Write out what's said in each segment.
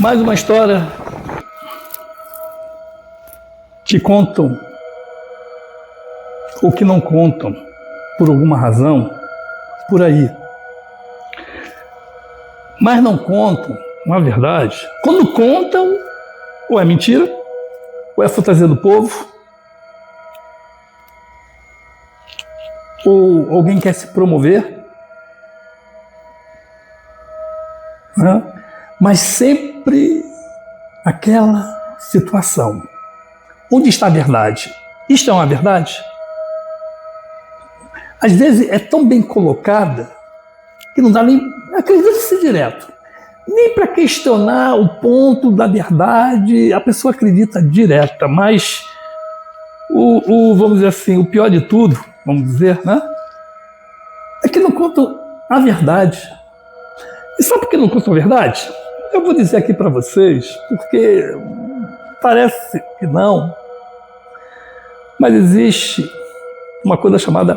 Mais uma história que contam ou que não contam por alguma razão por aí. Mas não contam uma verdade. Quando contam, ou é mentira, ou é fantasia do povo, ou alguém quer se promover, né? Mas sempre aquela situação. Onde está a verdade? Isto é uma verdade? Às vezes é tão bem colocada que não dá nem, acredita-se direto, nem para questionar o ponto da verdade, a pessoa acredita direta, mas vamos dizer assim, o pior de tudo, vamos dizer, né? É que não contam a verdade. E sabe por que não contam a verdade? Eu vou dizer aqui para vocês, porque parece que não, mas existe uma coisa chamada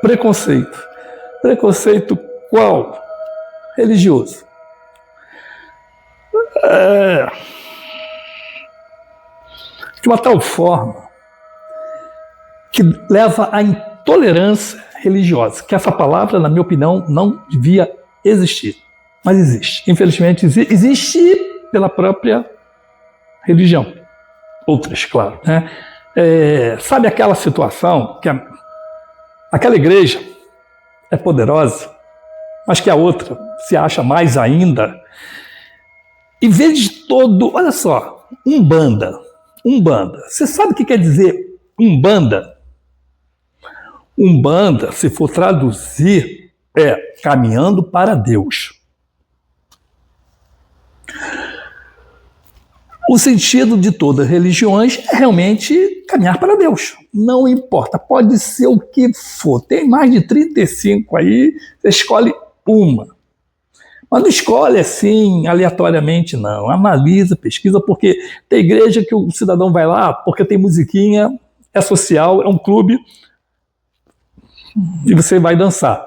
preconceito. Preconceito qual? Religioso. De uma tal forma que leva à intolerância religiosa, que essa palavra, na minha opinião, não devia existir. Mas existe. Infelizmente, existe pela própria religião. Outras, claro, né? Sabe aquela situação que aquela igreja é poderosa, mas que a outra se acha mais ainda? Em vez de todo... Olha só, Umbanda. Você sabe o que quer dizer Umbanda? Umbanda, se for traduzir, é caminhando para Deus. O sentido de todas as religiões é realmente caminhar para Deus. Não importa, pode ser o que for. Tem mais de 35 aí, você escolhe uma. Mas não escolhe assim, aleatoriamente, não. Analisa, pesquisa, porque tem igreja que o cidadão vai lá porque tem musiquinha, é social, é um clube, e você vai dançar.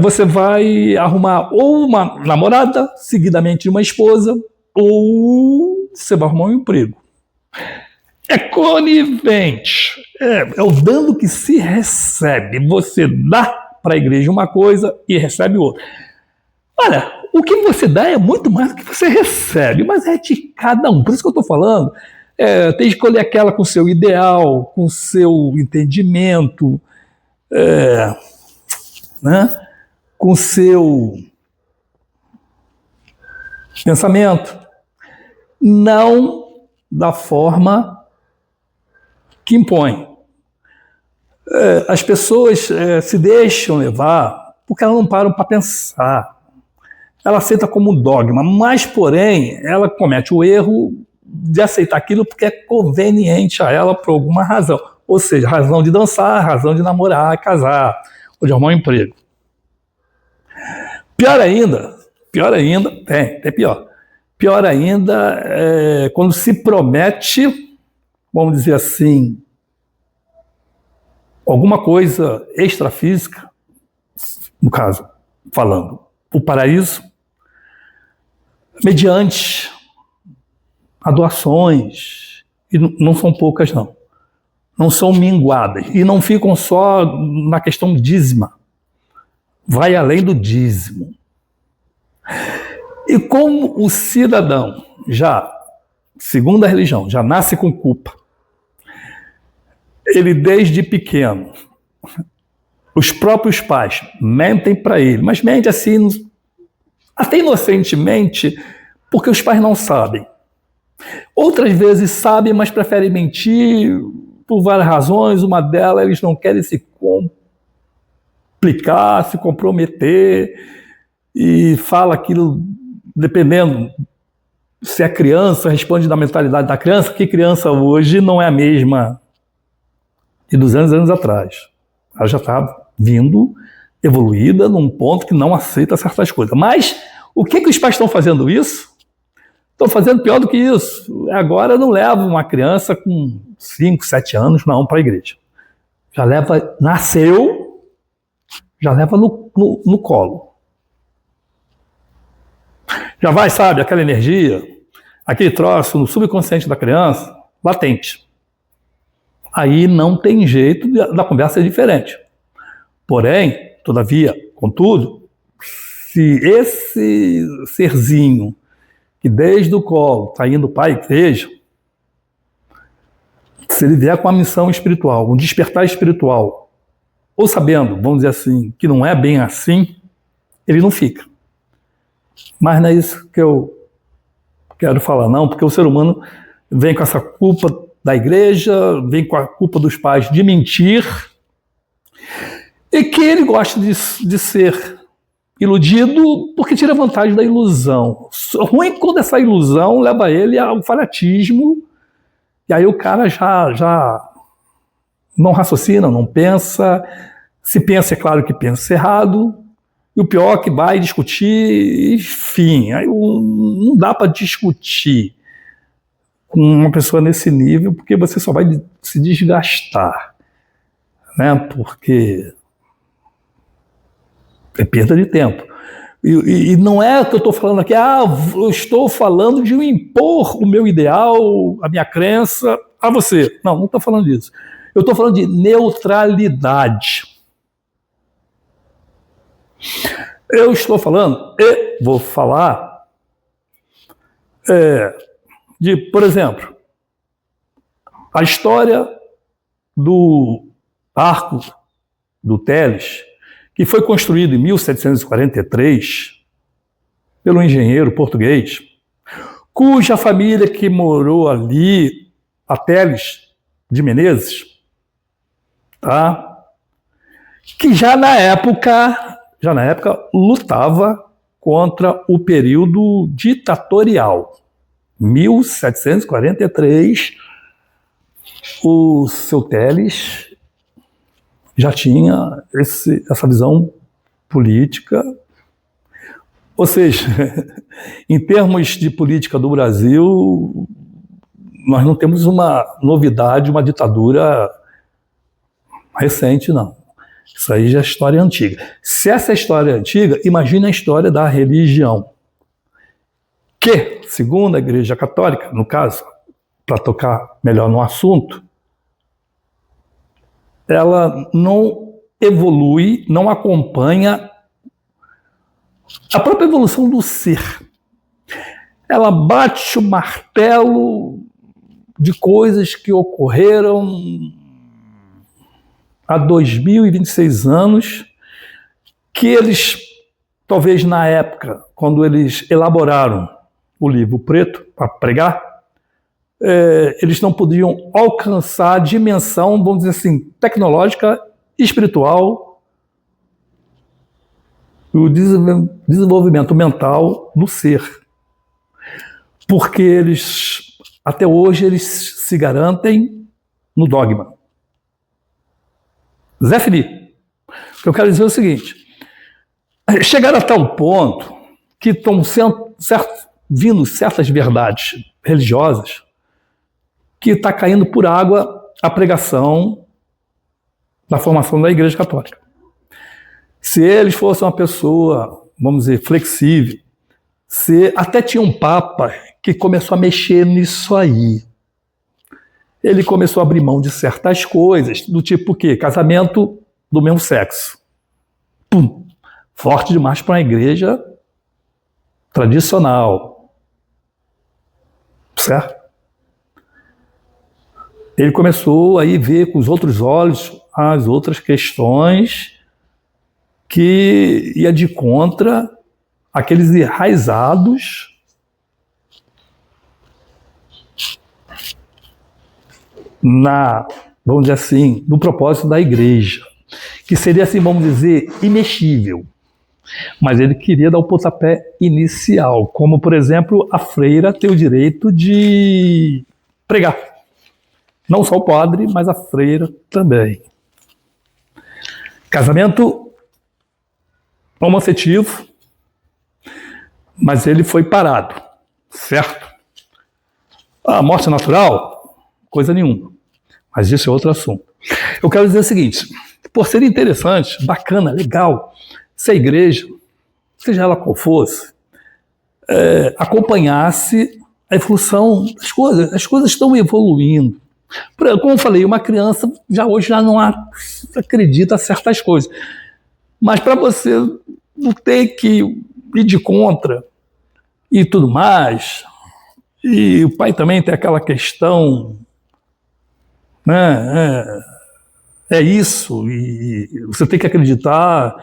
Você vai arrumar ou uma namorada, seguidamente uma esposa, ou você vai arrumar um emprego. É conivente. É o dano que se recebe. Você dá para a igreja uma coisa e recebe outra. Olha, o que você dá é muito mais do que você recebe, mas é de cada um. Por isso que eu estou falando, tem que escolher aquela com o seu ideal, com o seu entendimento, né? Com o seu pensamento. Não da forma que impõe. As pessoas se deixam levar porque elas não param para pensar. Ela aceita como um dogma, mas, porém, ela comete o erro de aceitar aquilo porque é conveniente a ela por alguma razão. Ou seja, razão de dançar, razão de namorar, casar, ou de arrumar um emprego. Pior ainda, tem pior. Pior ainda é quando se promete, vamos dizer assim, alguma coisa extrafísica, no caso, falando, o paraíso, mediante doações, e não são poucas não, não são minguadas, e não ficam só na questão dízima, vai além do dízimo. E como o cidadão já, segundo a religião, já nasce com culpa, ele desde pequeno, os próprios pais mentem para ele, mas mente assim, até inocentemente, porque os pais não sabem. Outras vezes sabem, mas preferem mentir por várias razões. Uma delas, eles não querem se complicar, se comprometer, e fala aquilo, dependendo se é criança, responde da mentalidade da criança, que criança hoje não é a mesma de 200 anos atrás. Ela já está vindo evoluída num ponto que não aceita certas coisas. Mas o que os pais estão fazendo isso? Estão fazendo pior do que isso. Agora não leva uma criança com 5, 7 anos, não, para a igreja. Já leva, nasceu, já leva no colo. Já vai, sabe, aquela energia, aquele troço no subconsciente da criança, latente. Aí não tem jeito da conversa ser diferente. Porém, todavia, contudo, se esse serzinho que desde o colo está indo para a igreja, se ele vier com uma missão espiritual, um despertar espiritual, ou sabendo, vamos dizer assim, que não é bem assim, ele não fica. Mas não é isso que eu quero falar, não, porque o ser humano vem com essa culpa da igreja, vem com a culpa dos pais de mentir, e que ele gosta de ser iludido porque tira vantagem da ilusão. Ruim quando essa ilusão leva ele ao fanatismo, e aí o cara já não raciocina, não pensa, se pensa, é claro que pensa errado, e o pior é que vai discutir, enfim, aí não dá para discutir com uma pessoa nesse nível, porque você só vai se desgastar, né? Porque é perda de tempo. E não é que eu estou falando aqui, eu estou falando de impor o meu ideal, a minha crença a você. Não estou falando disso. Eu estou falando de neutralidade. Eu estou falando, e vou falar, de, por exemplo, a história do arco do Teles, que foi construído em 1743 pelo engenheiro português, cuja família que morou ali, a Teles de Menezes, tá? Que já na época lutava contra o período ditatorial. 1743, o seu Teles já tinha essa visão política. Ou seja, em termos de política do Brasil, nós não temos uma novidade, uma ditadura recente, não. Isso aí já é história antiga. Se essa história é antiga, imagine a história da religião. Que, segundo a Igreja Católica, no caso, para tocar melhor no assunto, ela não evolui, não acompanha a própria evolução do ser. Ela bate o martelo de coisas que ocorreram há 2026 anos, que eles, talvez na época, quando eles elaboraram o livro preto para pregar, eles não podiam alcançar a dimensão, vamos dizer assim, tecnológica, espiritual, o desenvolvimento mental do ser. Porque eles, até hoje, eles se garantem no dogma. Zé Felipe, o que eu quero dizer é o seguinte, chegaram a tal ponto que estão vindo certas verdades religiosas que está caindo por água a pregação da formação da Igreja Católica. Se eles fossem uma pessoa, vamos dizer, flexível, se até tinha um Papa que começou a mexer nisso aí. Ele começou a abrir mão de certas coisas, do tipo o quê? Casamento do mesmo sexo. Pum! Forte demais para uma igreja tradicional. Certo? Ele começou a ver com os outros olhos as outras questões que ia de contra aqueles enraizados vamos dizer assim, no propósito da igreja, que seria assim, vamos dizer, imexível. Mas ele queria dar o pontapé inicial, como, por exemplo, a freira ter o direito de pregar. Não só o padre, mas a freira também. Casamento homoafetivo, mas ele foi parado, certo? A morte natural, coisa nenhuma. Mas isso é outro assunto. Eu quero dizer o seguinte, por ser interessante, bacana, legal, se a igreja, seja ela qual fosse, acompanhasse a evolução das coisas. As coisas estão evoluindo. Como eu falei, uma criança hoje já não acredita em certas coisas. Mas para você não ter que ir de contra e tudo mais, e o pai também tem aquela questão, né? É isso, e você tem que acreditar,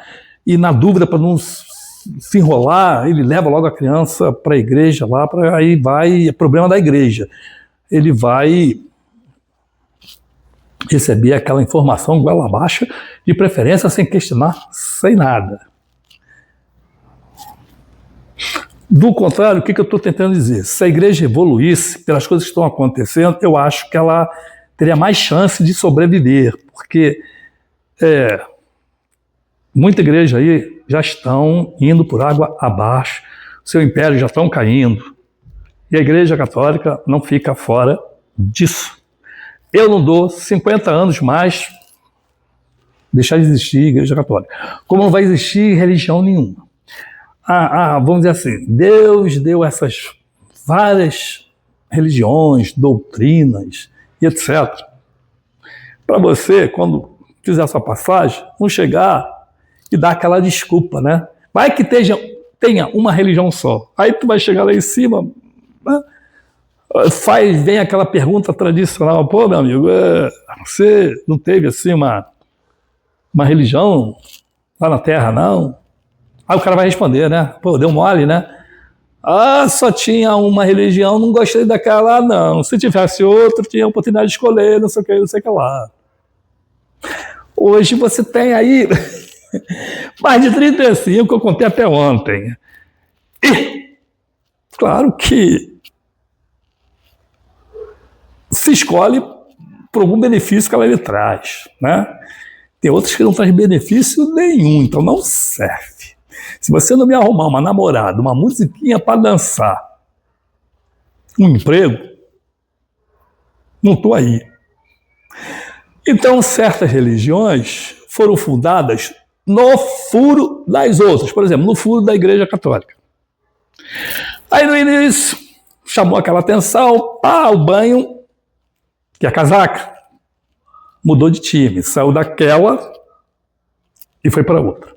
e na dúvida, para não se enrolar, ele leva logo a criança para a igreja lá, aí vai, é problema da igreja. Ele vai receber aquela informação goela abaixo, de preferência sem questionar, sem nada. Do contrário, o que eu estou tentando dizer? Se a igreja evoluísse pelas coisas que estão acontecendo, eu acho que ela teria mais chance de sobreviver, porque muita igreja aí já estão indo por água abaixo, seu império já estão caindo, e a igreja católica não fica fora disso. Eu não dou 50 anos mais deixar de existir a igreja católica, como não vai existir religião nenhuma. Vamos dizer assim, Deus deu essas várias religiões, doutrinas e etc. Para você, quando fizer essa passagem, não chegar e dar aquela desculpa, né? Vai que tenha uma religião só. Aí tu vai chegar lá em cima, né? Vem aquela pergunta tradicional, pô, meu amigo, você não teve assim uma religião lá na Terra, não? Aí o cara vai responder, né? Pô, deu mole, né? Só tinha uma religião, não gostei daquela lá, não. Se tivesse outra, tinha a oportunidade de escolher, não sei o que, não sei o que lá. Hoje você tem aí mais de 35, eu contei até ontem. E, claro que se escolhe por algum benefício que ela lhe traz, né? Tem outros que não traz benefício nenhum, então não serve. Se você não me arrumar uma namorada, uma musiquinha para dançar, um emprego, não estou aí. Então, certas religiões foram fundadas no furo das outras. Por exemplo, no furo da Igreja Católica. Aí, no início, chamou aquela atenção, o banho, que é a casaca, mudou de time, saiu daquela e foi para outra.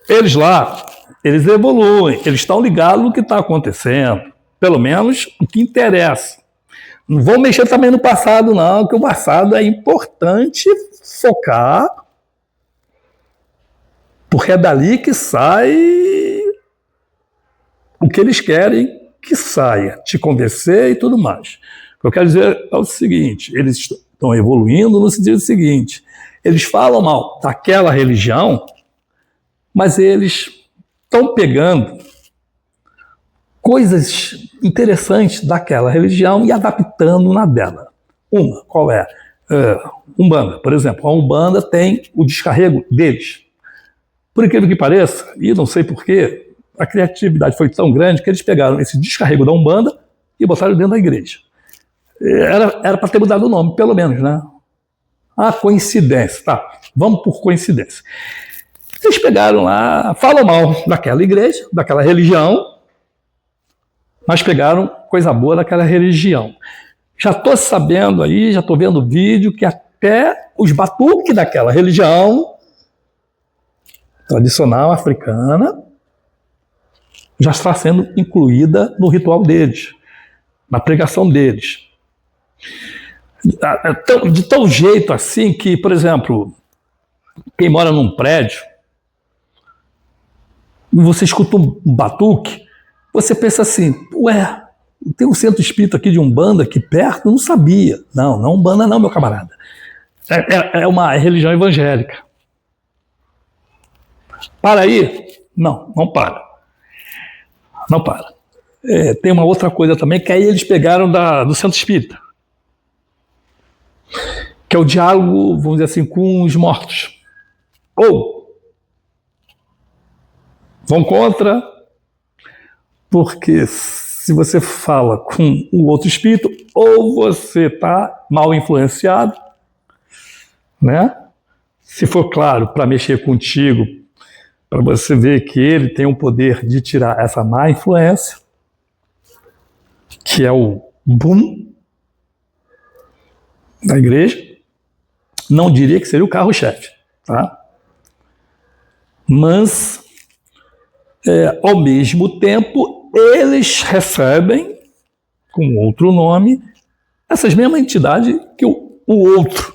Eles lá, eles evoluem, eles estão ligados no que está acontecendo, pelo menos o que interessa. Não vão mexer também no passado, não, porque o passado é importante focar, porque é dali que sai o que eles querem que saia, te convencer e tudo mais. O que eu quero dizer é o seguinte, eles estão evoluindo no sentido seguinte, eles falam mal daquela religião, mas eles estão pegando coisas interessantes daquela religião e adaptando na dela. Qual é? Umbanda, por exemplo. A Umbanda tem o descarrego deles. Por incrível que pareça, e não sei porquê, a criatividade foi tão grande que eles pegaram esse descarrego da Umbanda e botaram dentro da igreja. Era para ter mudado o nome, pelo menos, né? Coincidência. Tá, vamos por coincidência. Eles pegaram lá, falam mal daquela igreja, daquela religião, mas pegaram coisa boa daquela religião. Já estou sabendo aí, já estou vendo vídeo que até os batuques daquela religião tradicional africana já está sendo incluída no ritual deles, na pregação deles. De tal jeito assim que, por exemplo, quem mora num prédio, você escuta um batuque, você pensa assim, tem um centro espírita aqui de Umbanda aqui perto? Eu não sabia. Não Umbanda não, meu camarada. É uma religião evangélica. Para aí? Não para. Não para. Tem uma outra coisa também, que aí eles pegaram do centro espírita, que é o diálogo, vamos dizer assim, com os mortos. Ou vão contra, porque se você fala com o outro espírito, ou você está mal influenciado, né? Se for claro, para mexer contigo, para você ver que ele tem o poder de tirar essa má influência, que é o boom da igreja. Não diria que seria o carro-chefe, tá? Mas, ao mesmo tempo, eles recebem, com outro nome, essas mesmas entidades que o outro.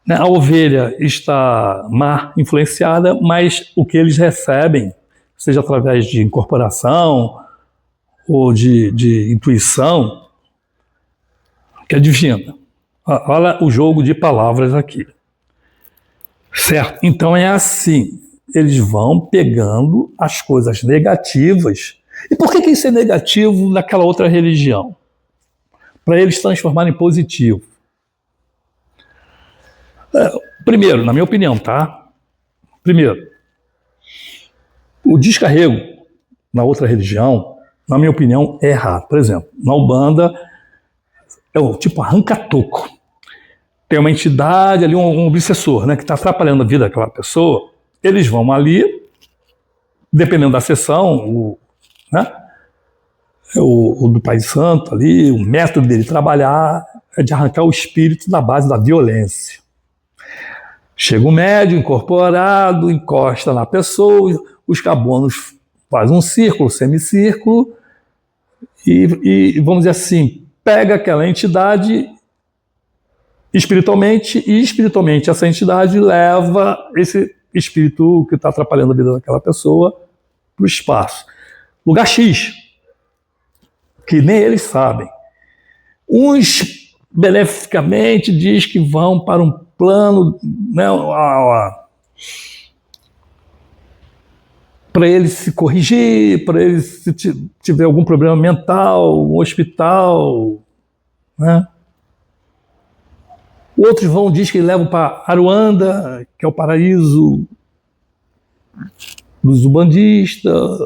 Né? A ovelha está má influenciada, mas o que eles recebem, seja através de incorporação ou de intuição, que é divina. Olha o jogo de palavras aqui. Certo? Então é assim. Eles vão pegando as coisas negativas. E por que isso é negativo naquela outra religião? Para eles transformarem em positivo. Primeiro, na minha opinião, tá? Primeiro, o descarrego na outra religião, na minha opinião, é errado. Por exemplo, na Umbanda, é o tipo arranca-toco. Tem uma entidade ali, um obsessor, né, que está atrapalhando a vida daquela pessoa. Eles vão ali, dependendo da sessão, o do Pai Santo ali, o método dele trabalhar é de arrancar o espírito da base da violência. Chega o médium incorporado, encosta na pessoa, os carbonos fazem um círculo, semicírculo, e vamos dizer assim, pega aquela entidade espiritualmente, e espiritualmente essa entidade leva esse espírito que está atrapalhando a vida daquela pessoa para o espaço. Lugar X, que nem eles sabem. Uns beneficamente diz que vão para um plano, né, para ele se corrigir, para ele se tiver algum problema mental, um hospital, né? Outros vão, diz que levam para Aruanda, que é o paraíso dos umbandistas.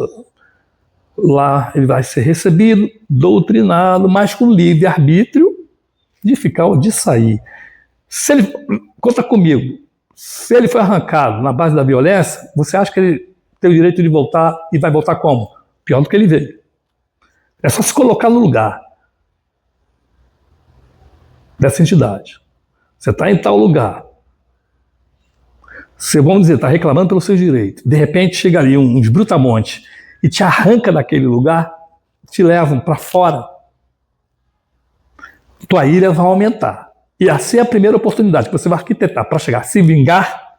Lá ele vai ser recebido, doutrinado, mas com livre-arbítrio de ficar ou de sair. Se ele, conta comigo, se ele foi arrancado na base da violência, você acha que ele tem o direito de voltar e vai voltar como? Pior do que ele veio. É só se colocar no lugar dessa entidade. Você está em tal lugar. Você, vamos dizer, está reclamando pelos seus direitos. De repente chega ali uns brutamontes e te arranca daquele lugar, te levam para fora. Tua ira vai aumentar. E assim é a primeira oportunidade que você vai arquitetar para chegar a se vingar,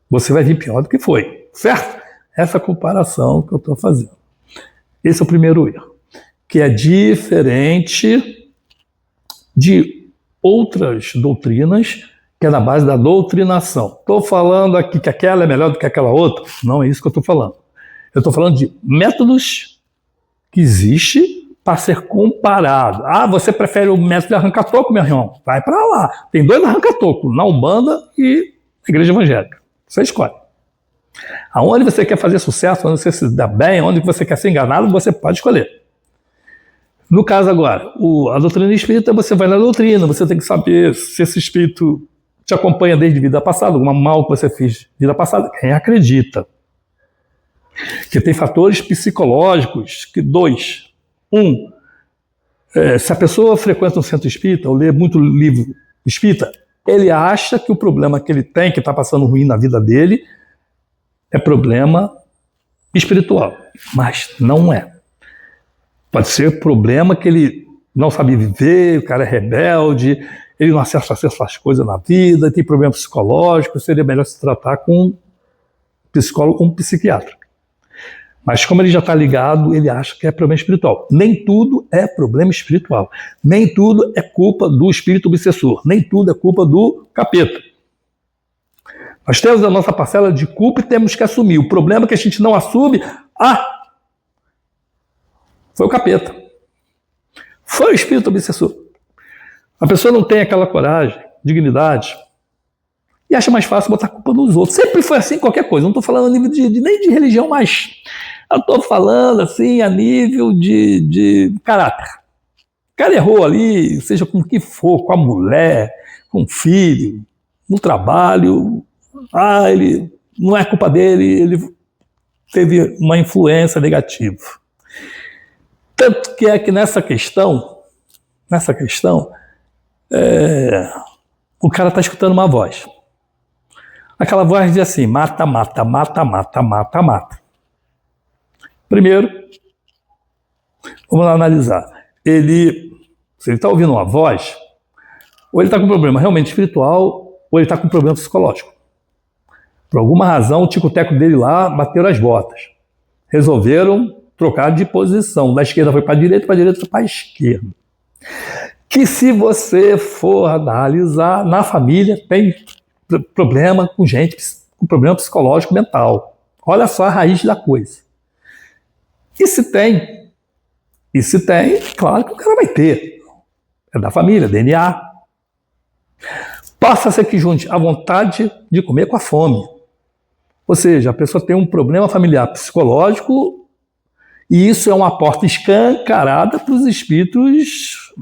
você vai vir pior do que foi. Certo? Essa comparação que eu estou fazendo. Esse é o primeiro erro. Que é diferente de outras doutrinas, que é na base da doutrinação. Estou falando aqui que aquela é melhor do que aquela outra? Não é isso que eu estou falando. Eu estou falando de métodos que existem para ser comparado. Ah, você prefere o método de arranca-toco, meu irmão? Vai para lá. Tem 2 arranca-toco, na Umbanda e na Igreja Evangélica. Você escolhe. Aonde você quer fazer sucesso, onde você se dá bem, onde você quer ser enganado, você pode escolher. No caso agora, a doutrina espírita, você vai na doutrina, você tem que saber se esse espírito te acompanha desde vida passada, alguma mal que você fez vida passada. Quem acredita? Que tem fatores psicológicos, que 2. Se a pessoa frequenta um centro espírita ou lê muito livro espírita, ele acha que o problema que ele tem, que está passando ruim na vida dele, é problema espiritual. Mas não é. Pode ser problema que ele não sabe viver, o cara é rebelde, ele não acessa as coisas na vida, tem problema psicológico, seria melhor se tratar com um psicólogo ou um psiquiatra. Mas como ele já está ligado, ele acha que é problema espiritual. Nem tudo é problema espiritual. Nem tudo é culpa do espírito obsessor. Nem tudo é culpa do capeta. Nós temos a nossa parcela de culpa e temos que assumir. O problema é que a gente não assume. Foi o capeta. Foi o espírito obsessor. A pessoa não tem aquela coragem, dignidade, e acha mais fácil botar a culpa nos outros. Sempre foi assim qualquer coisa. Não estou falando a nível nem de religião, mas eu estou falando assim a nível de caráter. O cara errou ali, seja com o que for, com a mulher, com o filho, no trabalho. Ele não é culpa dele, ele teve uma influência negativa. Tanto que é que nessa questão, o cara está escutando uma voz. Aquela voz diz assim: mata, mata, mata, mata, mata, mata. Primeiro, vamos lá analisar. Se ele está ouvindo uma voz, ou ele está com um problema realmente espiritual, ou ele está com um problema psicológico. Por alguma razão, o tico-teco dele lá bateram as botas. Resolveram trocar de posição. Da esquerda foi para a direita foi para a esquerda. Que se você for analisar, na família tem problema com gente com problema psicológico mental. Olha só a raiz da coisa. E se tem, claro que o cara vai ter. É da família, DNA. Passa-se aqui junto a vontade de comer com a fome. Ou seja, a pessoa tem um problema familiar psicológico e isso é uma porta escancarada para os espíritos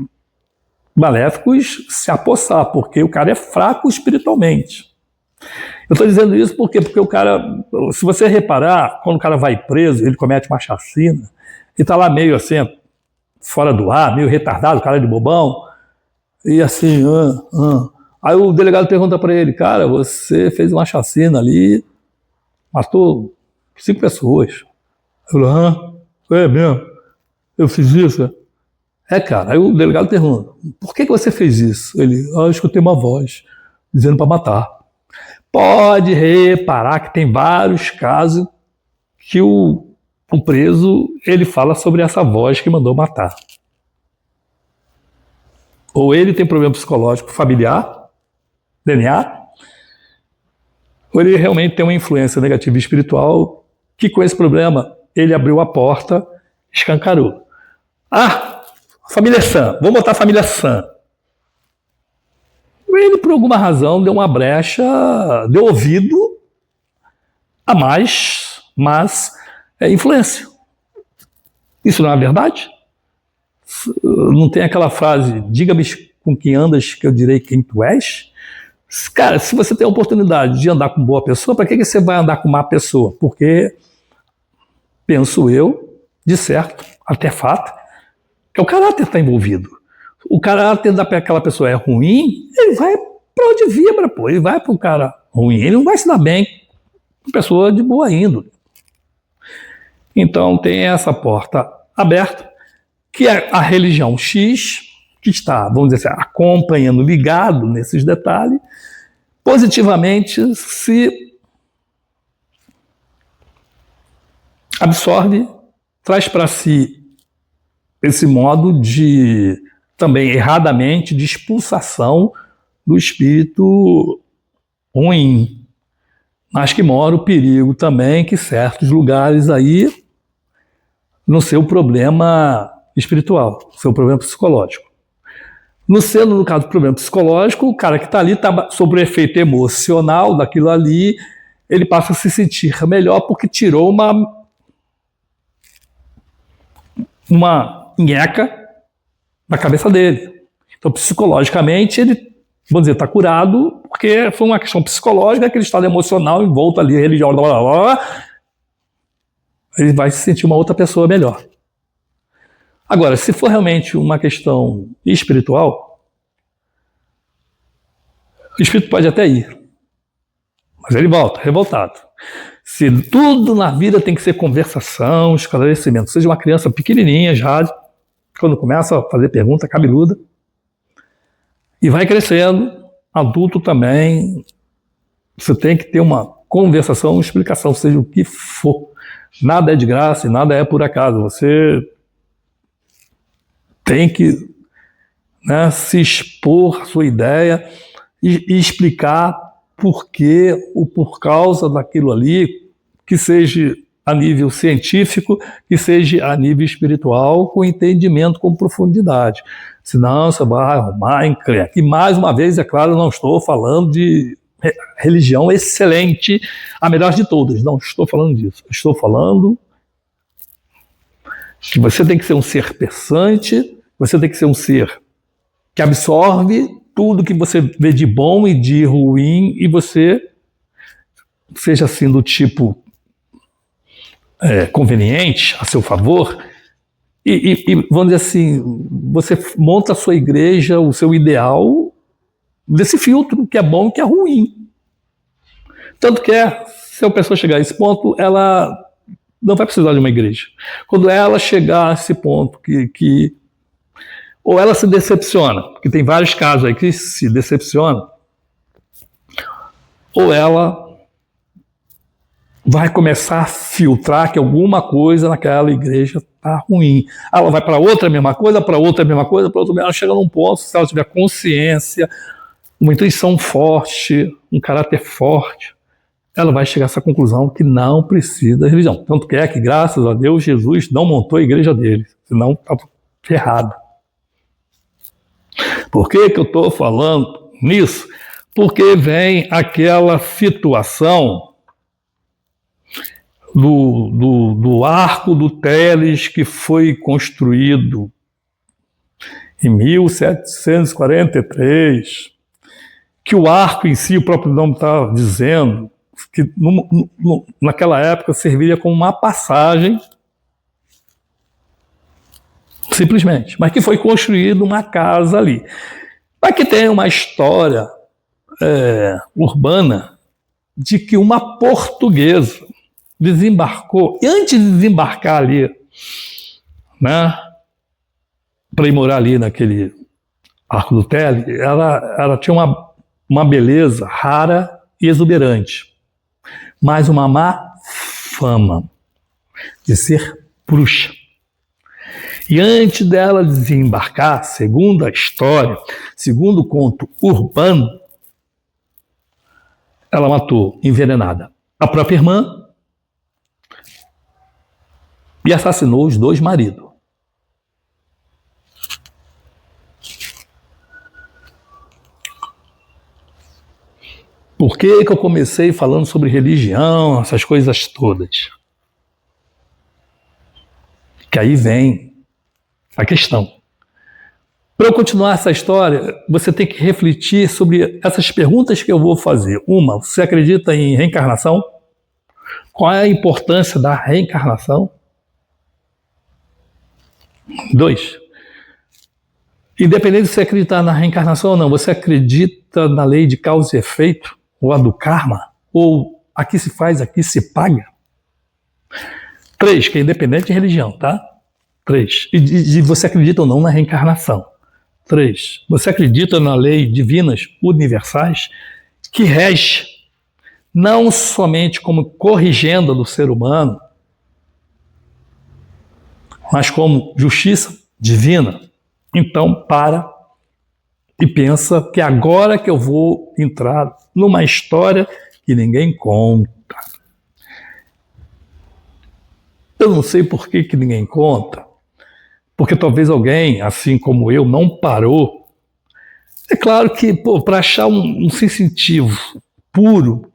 maléficos se apossar, porque o cara é fraco espiritualmente. Eu estou dizendo isso porque o cara, se você reparar, quando o cara vai preso, ele comete uma chacina, e está lá meio assim, fora do ar, meio retardado, cara de bobão, e assim, Aí o delegado pergunta para ele: cara, você fez uma chacina ali, matou 5 pessoas. Eu falo: é mesmo? Eu fiz isso? Cara. Aí o delegado pergunta: por que você fez isso? Ele: eu escutei uma voz dizendo para matar. Pode reparar que tem vários casos que o preso ele fala sobre essa voz que mandou matar. Ou ele tem problema psicológico familiar, DNA, ou ele realmente tem uma influência negativa espiritual que com esse problema ele abriu a porta, escancarou. Família Sam, vamos botar a família Sam. Ele, por alguma razão, deu uma brecha, deu ouvido a mais influência. Isso não é verdade? Não tem aquela frase: diga-me com quem andas que eu direi quem tu és? Cara, se você tem a oportunidade de andar com boa pessoa, para que você vai andar com má pessoa? Porque, penso eu, de certo, até fato, que o caráter está envolvido. O caráter daquela pessoa é ruim, ele vai para onde vibra, pô. Ele vai para um cara ruim, ele não vai se dar bem com pessoa de boa índole. Então tem essa porta aberta, que é a religião X, que está, vamos dizer assim, acompanhando, ligado nesses detalhes, positivamente se absorve, traz para si esse modo de, também erradamente, de expulsação do espírito ruim. Mas que mora o perigo também que certos lugares aí, no seu problema espiritual, no seu problema psicológico. No caso do problema psicológico, o cara que está ali está sob o efeito emocional daquilo ali, ele passa a se sentir melhor porque tirou uma nheca da cabeça dele. Então, psicologicamente, ele, vamos dizer, está curado porque foi uma questão psicológica, aquele estado emocional envolto ali, religião, ele vai se sentir uma outra pessoa melhor. Agora, se for realmente uma questão espiritual, o espírito pode até ir, mas ele volta, revoltado. Se tudo na vida tem que ser conversação, esclarecimento, seja uma criança pequenininha já, quando começa a fazer pergunta cabeluda, e vai crescendo, adulto também, você tem que ter uma conversação, uma explicação, seja o que for. Nada é de graça e nada é por acaso. Você tem que, né, se expor a sua ideia e explicar por quê ou por causa daquilo ali, que seja a nível científico, que seja a nível espiritual, com entendimento, com profundidade. Senão você vai arrumar encrenca. E mais uma vez, é claro, eu não estou falando de religião excelente, a melhor de todas. Não estou falando disso. Estou falando que você tem que ser um ser pensante, você tem que ser um ser que absorve tudo que você vê de bom e de ruim, e você seja assim do tipo conveniente, a seu favor, vamos dizer assim, você monta a sua igreja, o seu ideal, desse filtro, que é bom e que é ruim. Tanto que se a pessoa chegar a esse ponto, ela não vai precisar de uma igreja. Quando ela chegar a esse ponto ou ela se decepciona, porque tem vários casos aí que se decepciona, ou ela vai começar a filtrar que alguma coisa naquela igreja está ruim. Ela vai para outra mesma coisa, para outra mesma coisa, para outra. Ela chega num ponto, se ela tiver consciência, uma intuição forte, um caráter forte, ela vai chegar a essa conclusão que não precisa da religião. Tanto que graças a Deus, Jesus não montou a igreja dele, senão estava ferrado. Por que eu estou falando nisso? Porque vem aquela situação do arco do Teles, que foi construído em 1743, que o arco em si, o próprio nome está dizendo, que naquela época serviria como uma passagem, simplesmente, mas que foi construída uma casa ali. Mas que tem uma história urbana de que uma portuguesa desembarcou, e antes de desembarcar ali, né, para ir morar ali naquele Arco do Teles, ela tinha uma beleza rara e exuberante, mas uma má fama de ser bruxa. E antes dela desembarcar, segundo a história, segundo o conto urbano, ela matou, envenenada, a própria irmã e assassinou os 2 maridos. Por que eu comecei falando sobre religião, essas coisas todas? Que aí vem a questão. Para eu continuar essa história, você tem que refletir sobre essas perguntas que eu vou fazer. Uma, você acredita em reencarnação? Qual é a importância da reencarnação? 2, independente de você acreditar na reencarnação ou não, você acredita na lei de causa e efeito, ou a do karma, ou aqui se faz, aqui se paga? 3, que é independente de religião, tá? 3, e você acredita ou não na reencarnação? 3, você acredita na lei divinas universais que rege não somente como corrigenda do ser humano, mas como justiça divina? Então para e pensa que agora que eu vou entrar numa história que ninguém conta. Eu não sei por que ninguém conta, porque talvez alguém, assim como eu, não parou. É claro que, para achar um sensitivo puro,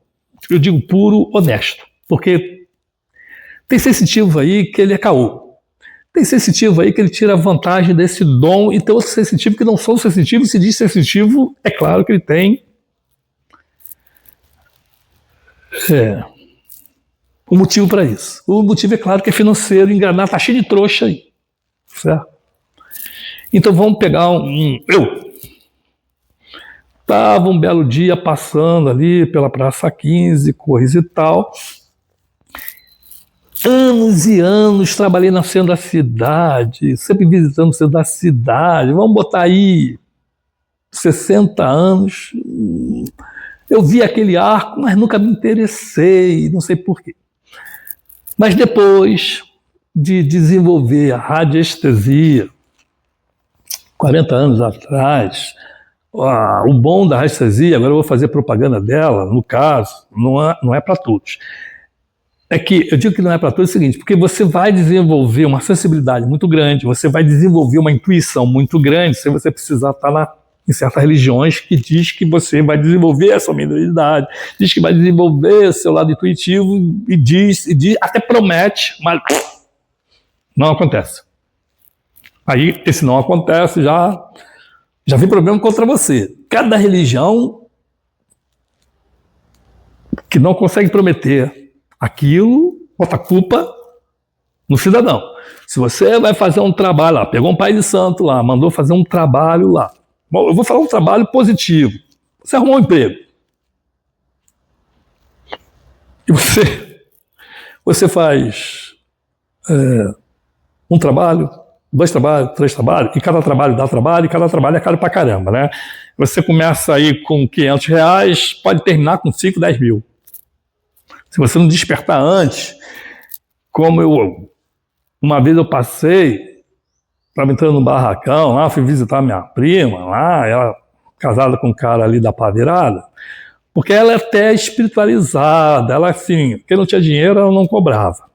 eu digo puro, honesto, porque tem sensitivo aí que ele é caô. Tem sensitivo aí que ele tira vantagem desse dom, e tem outros sensitivos que não são sensitivos. Se diz sensitivo, é claro que ele tem um motivo para isso. O motivo é claro que é financeiro, enganar, tá cheio de trouxa aí, certo? Então vamos pegar eu estava um belo dia passando ali pela Praça 15, coisa e tal. Anos e anos trabalhei na centro da cidade, sempre visitando o centro da cidade. Vamos botar aí 60 anos. Eu vi aquele arco, mas nunca me interessei, não sei porquê. Mas depois de desenvolver a radiestesia, 40 anos atrás, o bom da radiestesia, agora eu vou fazer propaganda dela, no caso, não é para todos. É que eu digo que não é para todos o seguinte, porque você vai desenvolver uma sensibilidade muito grande, você vai desenvolver uma intuição muito grande, sem você precisar estar em certas religiões que diz que você vai desenvolver essa mediunidade, diz que vai desenvolver o seu lado intuitivo e diz, até promete, mas não acontece. Aí esse não acontece, já vem problema contra você. Cada religião que não consegue prometer aquilo, bota a culpa no cidadão. Se você vai fazer um trabalho lá, pegou um pai de santo lá, mandou fazer um trabalho lá. Bom, eu vou falar um trabalho positivo. Você arrumou um emprego. E você faz um trabalho, 2 trabalhos, 3 trabalhos, e cada trabalho dá trabalho, e cada trabalho é caro pra caramba, né? Você começa aí com R$500, pode terminar com 5, 10 mil. Se você não despertar antes, como uma vez eu passei, estava entrando no barracão, lá fui visitar minha prima, lá, ela casada com um cara ali da pá virada, porque ela é até espiritualizada, ela assim, quem não tinha dinheiro, ela não cobrava.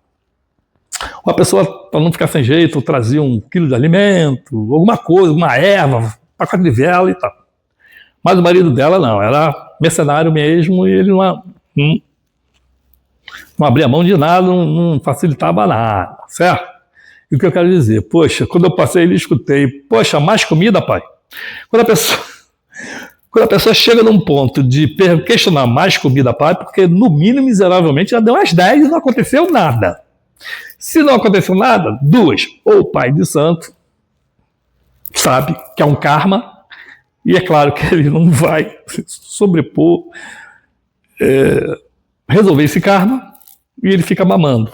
Uma pessoa, para não ficar sem jeito, trazia 1 quilo de alimento, alguma coisa, uma erva, pacote de vela e tal. Mas o marido dela não, era mercenário mesmo e ele não abria mão de nada, não facilitava nada, certo? E o que eu quero dizer? Poxa, quando eu passei ali, escutei, poxa, mais comida, pai? Quando a pessoa chega num ponto de questionar mais comida, pai, porque no mínimo, miseravelmente, já deu às 10 e não aconteceu nada. Se não aconteceu nada, 2, ou o pai de santo sabe que é um karma, e é claro que ele não vai sobrepor, resolver esse karma, e ele fica mamando.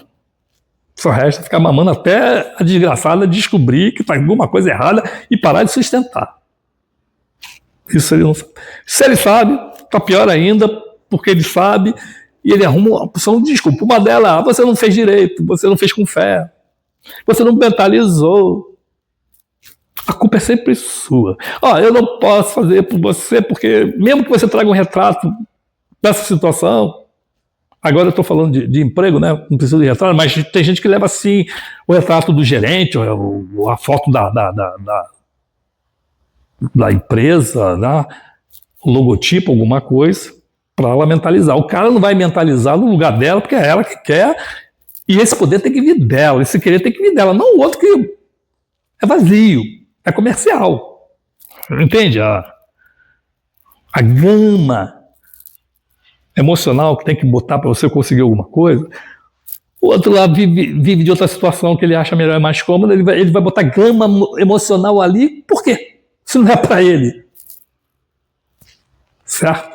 Só resta ficar mamando até a desgraçada descobrir que está alguma coisa errada e parar de sustentar. Isso ele não sabe. Se ele sabe, está pior ainda, porque ele sabe e ele arruma uma opção de desculpa. Uma delas, você não fez direito, você não fez com fé, você não mentalizou. A culpa é sempre sua. Eu não posso fazer por você, porque mesmo que você traga um retrato dessa situação, agora eu estou falando de emprego, né? Não preciso de retrato, mas tem gente que leva assim o retrato do gerente, ou a foto da empresa, né? O logotipo, alguma coisa, para ela mentalizar. O cara não vai mentalizar no lugar dela, porque é ela que quer, e esse poder tem que vir dela, esse querer tem que vir dela, não o outro que é vazio, é comercial. Entende? A gama emocional que tem que botar para você conseguir alguma coisa. O outro lá vive de outra situação que ele acha melhor e mais cômodo, ele vai botar gama emocional ali, por quê? Se não é para ele. Certo?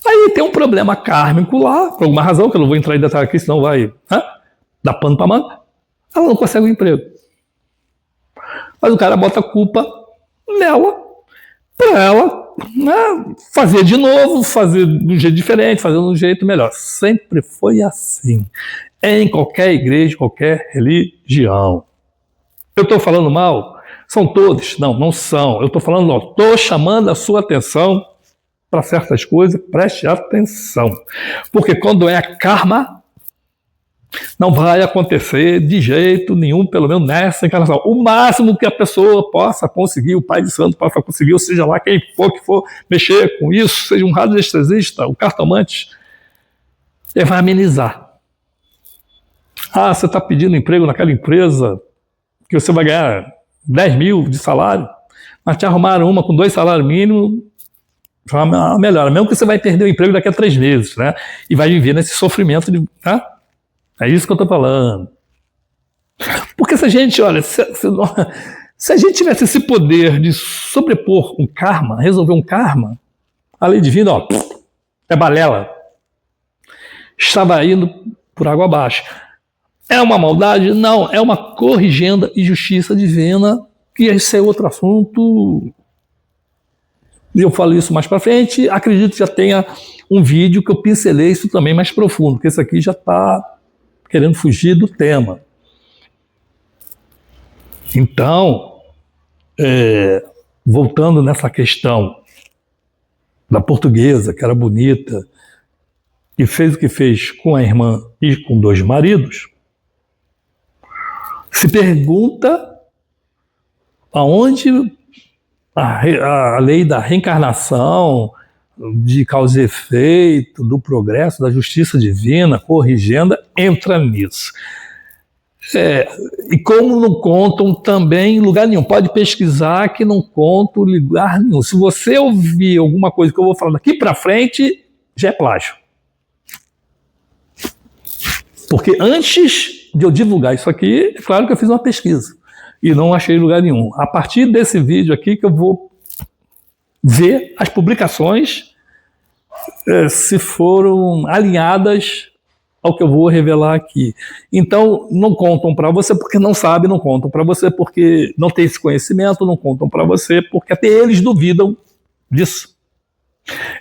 Aí tem um problema kármico lá, por alguma razão, que eu não vou entrar em detalhe aqui, senão vai dar pano para manga. Ela não consegue um emprego. Mas o cara bota a culpa nela, para ela fazer de novo, fazer de um jeito diferente, fazer de um jeito melhor. Sempre foi assim. Em qualquer igreja, qualquer religião. Eu estou falando mal? São todos? Não, não são. Eu estou falando, estou chamando a sua atenção para certas coisas, preste atenção. Porque quando é karma, não vai acontecer de jeito nenhum, pelo menos nessa encarnação. O máximo que a pessoa possa conseguir, o pai de santo possa conseguir, ou seja lá quem for que for mexer com isso, seja um radiestesista, um cartomante, ele vai amenizar. Você está pedindo emprego naquela empresa que você vai ganhar 10 mil de salário, mas te arrumaram uma com 2 salários mínimos, já melhora. Mesmo que você vai perder o emprego daqui a 3 meses, né? E vai viver nesse sofrimento de... É isso que eu estou falando. Porque se a gente, olha, se a gente tivesse esse poder de sobrepor um karma, resolver um karma, a lei divina, é balela. Estava indo por água abaixo. É uma maldade? Não, é uma corrigenda e justiça divina, que esse é outro assunto. E eu falo isso mais para frente. Acredito que já tenha um vídeo que eu pincelei isso também mais profundo, porque esse aqui já está querendo fugir do tema. Então, voltando nessa questão da portuguesa, que era bonita, e fez o que fez com a irmã e com 2 maridos, se pergunta aonde a lei da reencarnação, de causa e efeito, do progresso, da justiça divina, corrigenda, entra nisso. E como não contam também em lugar nenhum, pode pesquisar que não contam em lugar nenhum. Se você ouvir alguma coisa que eu vou falar daqui para frente, já é plágio. Porque antes de eu divulgar isso aqui, é claro que eu fiz uma pesquisa e não achei lugar nenhum. A partir desse vídeo aqui que eu vou ver as publicações se foram alinhadas ao que eu vou revelar aqui. Então, não contam para você porque não sabe, não contam para você porque não tem esse conhecimento, não contam para você porque até eles duvidam disso.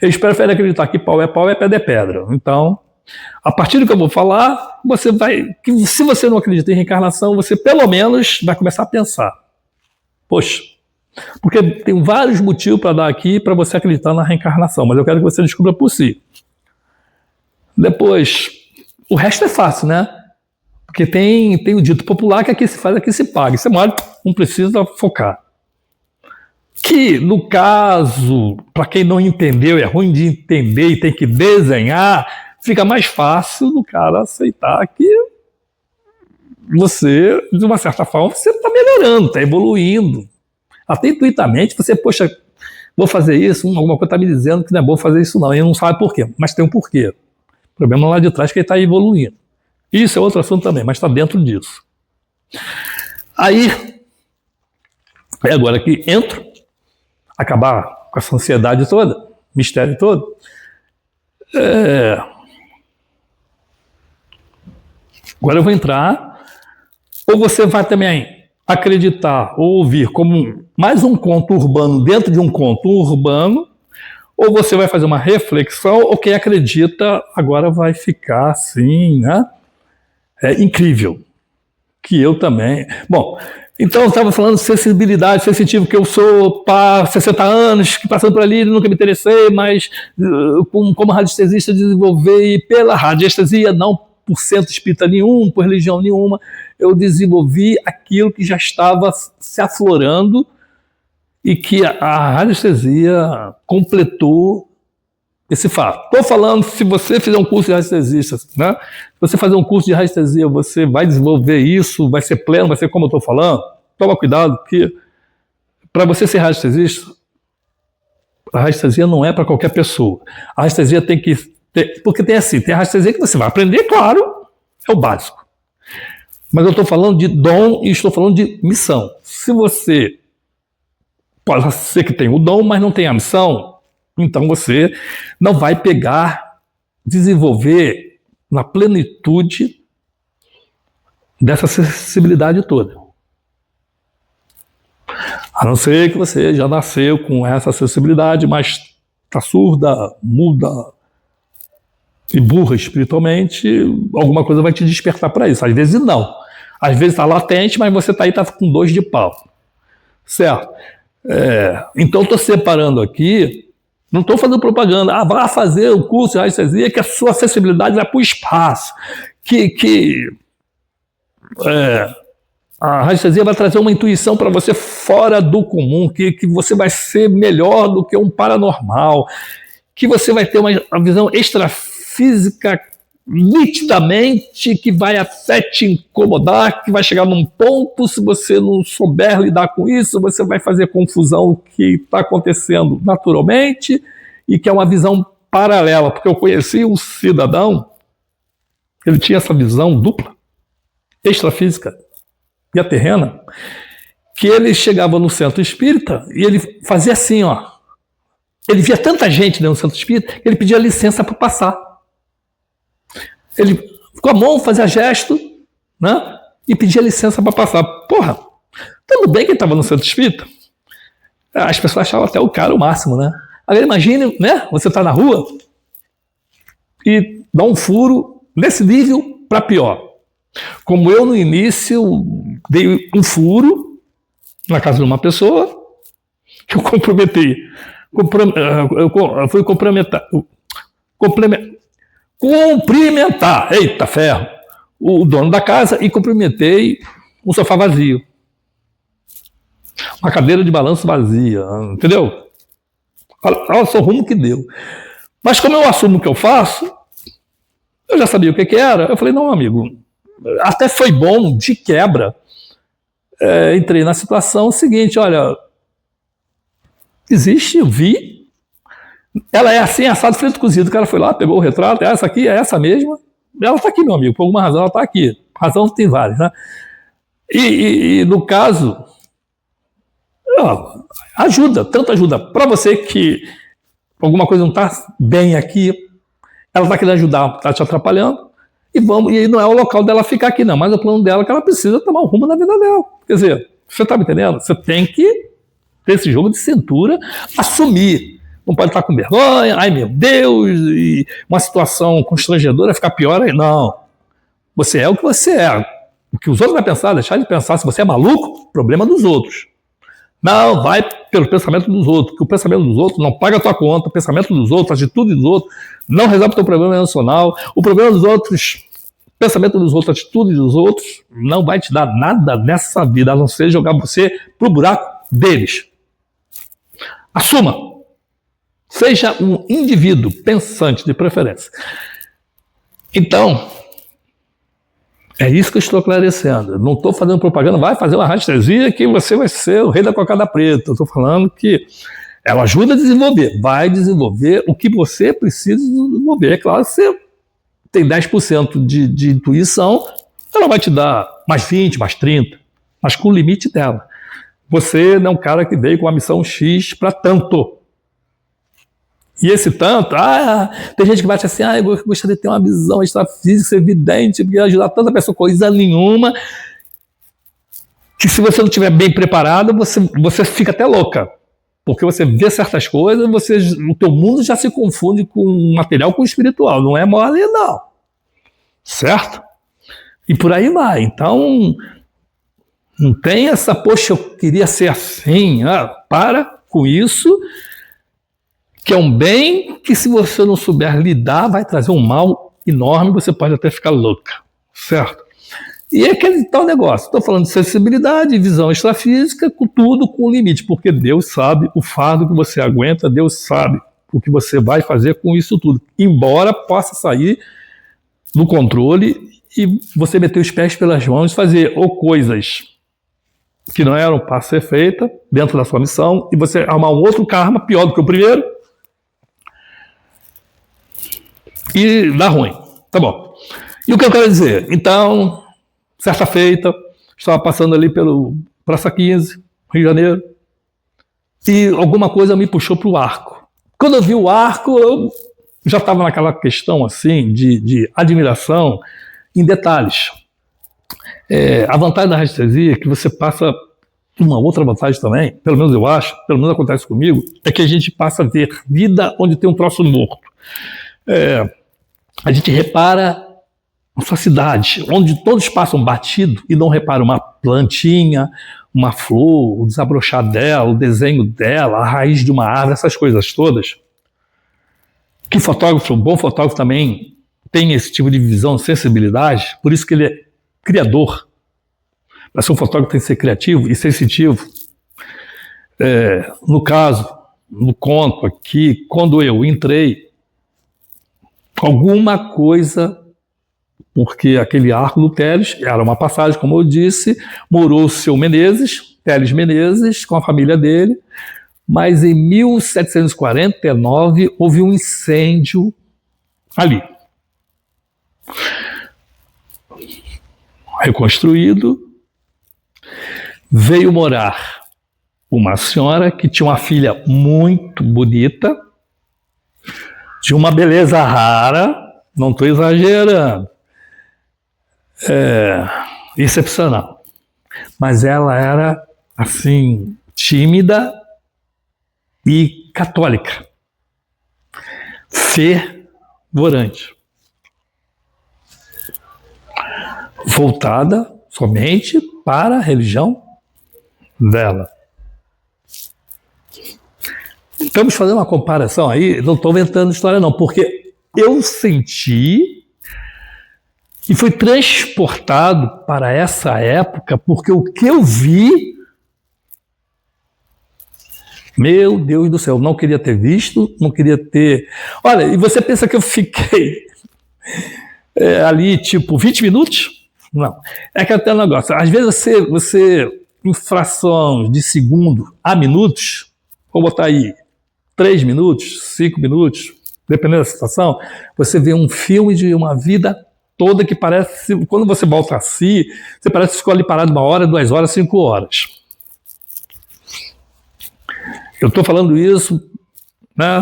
Eles preferem acreditar que pau, é pedra é pedra. Então, a partir do que eu vou falar, você vai... Se você não acredita em reencarnação, você pelo menos vai começar a pensar. Poxa, porque tem vários motivos para dar aqui para você acreditar na reencarnação, mas eu quero que você descubra por si. Depois, o resto é fácil, né? Porque tem o dito popular que aqui se faz, aqui se paga. Isso é mole, não precisa focar. Que, no caso, para quem não entendeu, é ruim de entender e tem que desenhar, fica mais fácil do cara aceitar que você, de uma certa forma, você está melhorando, está evoluindo. Até intuitivamente, você, poxa, vou fazer isso, alguma coisa está me dizendo que não é bom fazer isso não, e não sabe por quê, mas tem um porquê. O problema lá de trás é que ele está evoluindo. Isso é outro assunto também, mas está dentro disso. Aí, é agora que entro, acabar com essa ansiedade toda, mistério todo, agora eu vou entrar, ou você vai também acreditar ou ouvir como mais um conto urbano dentro de um conto urbano, ou você vai fazer uma reflexão, ou quem acredita agora vai ficar assim, né? É incrível. Que eu também. Bom, então eu estava falando de sensibilidade, sensitivo, que eu sou para 60 anos, que passando por ali nunca me interessei, mas como radiestesista desenvolvi pela radiestesia, não por centro espírita nenhum, por religião nenhuma, eu desenvolvi aquilo que já estava se aflorando e que a radiestesia completou esse fato. Estou falando, se você fizer um curso de radiestesista, né? Se você fazer um curso de radiestesia, você vai desenvolver isso, vai ser pleno, vai ser como eu estou falando. Toma cuidado, que para você ser radiestesista, a radiestesia não é para qualquer pessoa. A radiestesia tem que ter, porque tem assim, tem a radiestesia que você vai aprender, claro, é o básico. Mas eu estou falando de dom e estou falando de missão. Se você pode ser que tenha o dom, mas não tem a missão, então você não vai pegar, desenvolver na plenitude dessa sensibilidade toda. A não ser que você já nasceu com essa sensibilidade, mas está surda, muda e burra espiritualmente, alguma coisa vai te despertar para isso. Às vezes não. Às vezes está latente, mas você está aí tá com 2 de pau. Certo? Então estou separando aqui, não estou fazendo propaganda, vá fazer o curso de radiestesia que a sua sensibilidade vai para o espaço, a radiestesia vai trazer uma intuição para você fora do comum, que você vai ser melhor do que um paranormal, que você vai ter uma visão extrafísica nitidamente, que vai até te incomodar, que vai chegar num ponto, se você não souber lidar com isso, você vai fazer confusão que está acontecendo naturalmente e que é uma visão paralela, porque eu conheci um cidadão, ele tinha essa visão dupla, extrafísica e a terrena, que ele chegava no centro espírita e ele fazia assim, ó, ele via tanta gente dentro do centro espírita que ele pedia licença para passar. Ele com a mão fazia gesto, né? E pedia licença para passar. Porra, tudo bem que ele estava no centro espírita. As pessoas achavam até o cara o máximo, né? Agora imagine, né? Você está na rua e dá um furo nesse nível para pior. Como eu no início dei um furo na casa de uma pessoa que eu comprometi. Eu fui cumprimentar, eita ferro, o dono da casa e cumprimentei um sofá vazio. Uma cadeira de balanço vazia, entendeu? Olha só o rumo que deu. Mas como eu assumo o que eu faço, eu já sabia o que era, eu falei, não, amigo, até foi bom, de quebra, entrei na situação seguinte, olha, existe, eu vi, ela é assim, assado, frito, cozido. O cara foi lá, pegou o retrato, essa aqui, é essa mesma. Ela está aqui, meu amigo, por alguma razão ela está aqui. razão tem várias, né? E no caso, ajuda, tanto ajuda para você que alguma coisa não está bem aqui, ela está querendo ajudar, está te atrapalhando, e não é o local dela ficar aqui, não, mas é o plano dela que ela precisa tomar o rumo da vida dela. Quer dizer, você está me entendendo? Você tem que ter esse jogo de cintura, assumir. Não pode estar com vergonha, ai meu Deus, e uma situação constrangedora ficar pior aí. Não. Você é o que você é. O que os outros vão pensar, deixar de pensar. Se você é maluco, problema dos outros. Não, vai pelo pensamento dos outros, porque o pensamento dos outros não paga a tua conta, o pensamento dos outros, a atitude dos outros, não resolve o teu problema emocional. O problema dos outros, o pensamento dos outros, a atitude dos outros, não vai te dar nada nessa vida, a não ser jogar você pro buraco deles. Assuma. Seja um indivíduo pensante, de preferência. Então, é isso que eu estou esclarecendo. Não estou fazendo propaganda, vai fazer uma rastresia que você vai ser o rei da cocada preta. Eu estou falando que ela ajuda a desenvolver, vai desenvolver o que você precisa desenvolver. É claro que você tem 10% de intuição, ela vai te dar mais 20, mais 30, mas com o limite dela. Você não é um cara que veio com uma missão X para tanto. E esse tanto, tem gente que bate assim, eu gostaria de ter uma visão extrafísica, evidente, porque ajudar tanta pessoa, coisa nenhuma, que se você não estiver bem preparado, você fica até louca. Porque você vê certas coisas, o teu mundo já se confunde com o material com o espiritual, não é mole não. Certo? E por aí vai. Então, não tem essa, poxa, eu queria ser assim, para com isso, que é um bem que, se você não souber lidar, vai trazer um mal enorme, você pode até ficar louca, certo? E é aquele tal negócio, estou falando de sensibilidade, visão extrafísica, com tudo com limite, porque Deus sabe o fardo que você aguenta, Deus sabe o que você vai fazer com isso tudo, embora possa sair do controle e você meter os pés pelas mãos e fazer ou coisas que não eram para ser feitas dentro da sua missão, e você arrumar um outro karma pior do que o primeiro, e dá ruim. Tá bom. E o que eu quero dizer? Então, certa feita, estava passando ali pelo Praça 15, Rio de Janeiro, e alguma coisa me puxou para o arco. Quando eu vi o arco, eu já estava naquela questão assim de admiração em detalhes. A vantagem da radiestesia é que você passa uma outra vantagem também, pelo menos eu acho, pelo menos acontece comigo, é que a gente passa a ver vida onde tem um troço morto. A gente repara a sua cidade, onde todos passam batido e não repara uma plantinha, uma flor, o desabrochar dela, o desenho dela, a raiz de uma árvore, essas coisas todas. Que fotógrafo, um bom fotógrafo também tem esse tipo de visão, sensibilidade, por isso que ele é criador. Para ser um fotógrafo tem que ser criativo e sensitivo. No caso, no conto aqui, quando eu entrei, alguma coisa, porque aquele arco do Teles era uma passagem, como eu disse, morou o seu Menezes, Teles Menezes, com a família dele, mas em 1749 houve um incêndio ali. Reconstruído, veio morar uma senhora que tinha uma filha muito bonita, de uma beleza rara, não estou exagerando, excepcional. Mas ela era, assim, tímida e católica, fervorante, voltada somente para a religião dela. Estamos fazendo uma comparação aí, não estou inventando história não, porque eu senti e fui transportado para essa época, porque o que eu vi, meu Deus do céu, não queria ter visto, não queria ter... Olha, e você pensa que eu fiquei ali tipo 20 minutos? Não, é que até o negócio, às vezes você em frações de segundo a minutos, vou botar aí 3 minutos, 5 minutos, dependendo da situação, você vê um filme de uma vida toda que parece, quando você volta a si, você parece que ficou ali parado 1 hora, 2 horas, 5 horas. Eu estou falando isso, né,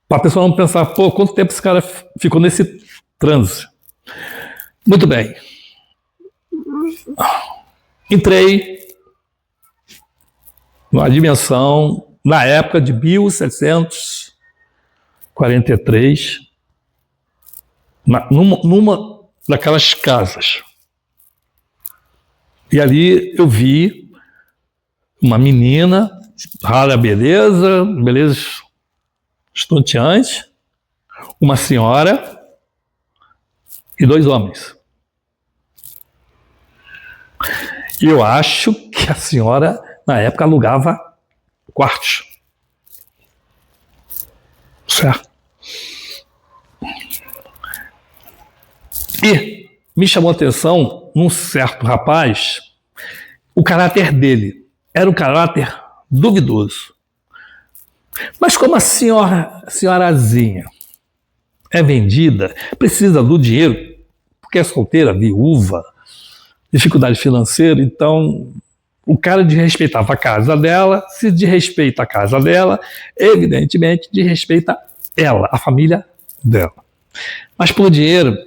para a pessoa não pensar, pô, quanto tempo esse cara ficou nesse transe. Muito bem. Entrei numa dimensão, na época de 1743, numa daquelas casas. E ali eu vi uma menina, rara beleza estonteante, uma senhora e 2 homens. E eu acho que a senhora, na época, alugava quartos. Certo? E me chamou a atenção um certo rapaz, o caráter dele era um caráter duvidoso. Mas como a senhorazinha é vendida, precisa do dinheiro, porque é solteira, viúva, dificuldade financeira, então o cara desrespeitava a casa dela, se desrespeita a casa dela, evidentemente desrespeita ela, a família dela. Mas por dinheiro,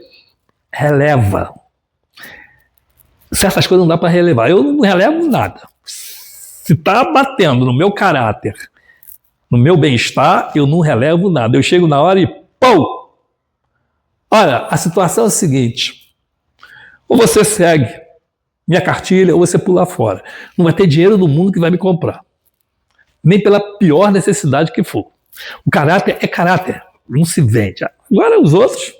releva. Certas coisas não dá para relevar. Eu não relevo nada. Se está batendo no meu caráter, no meu bem-estar, eu não relevo nada. Eu chego na hora e pô! Olha, a situação é a seguinte: ou você segue minha cartilha ou você pula fora. Não vai ter dinheiro no mundo que vai me comprar. Nem pela pior necessidade que for. O caráter é caráter, não se vende. Agora os outros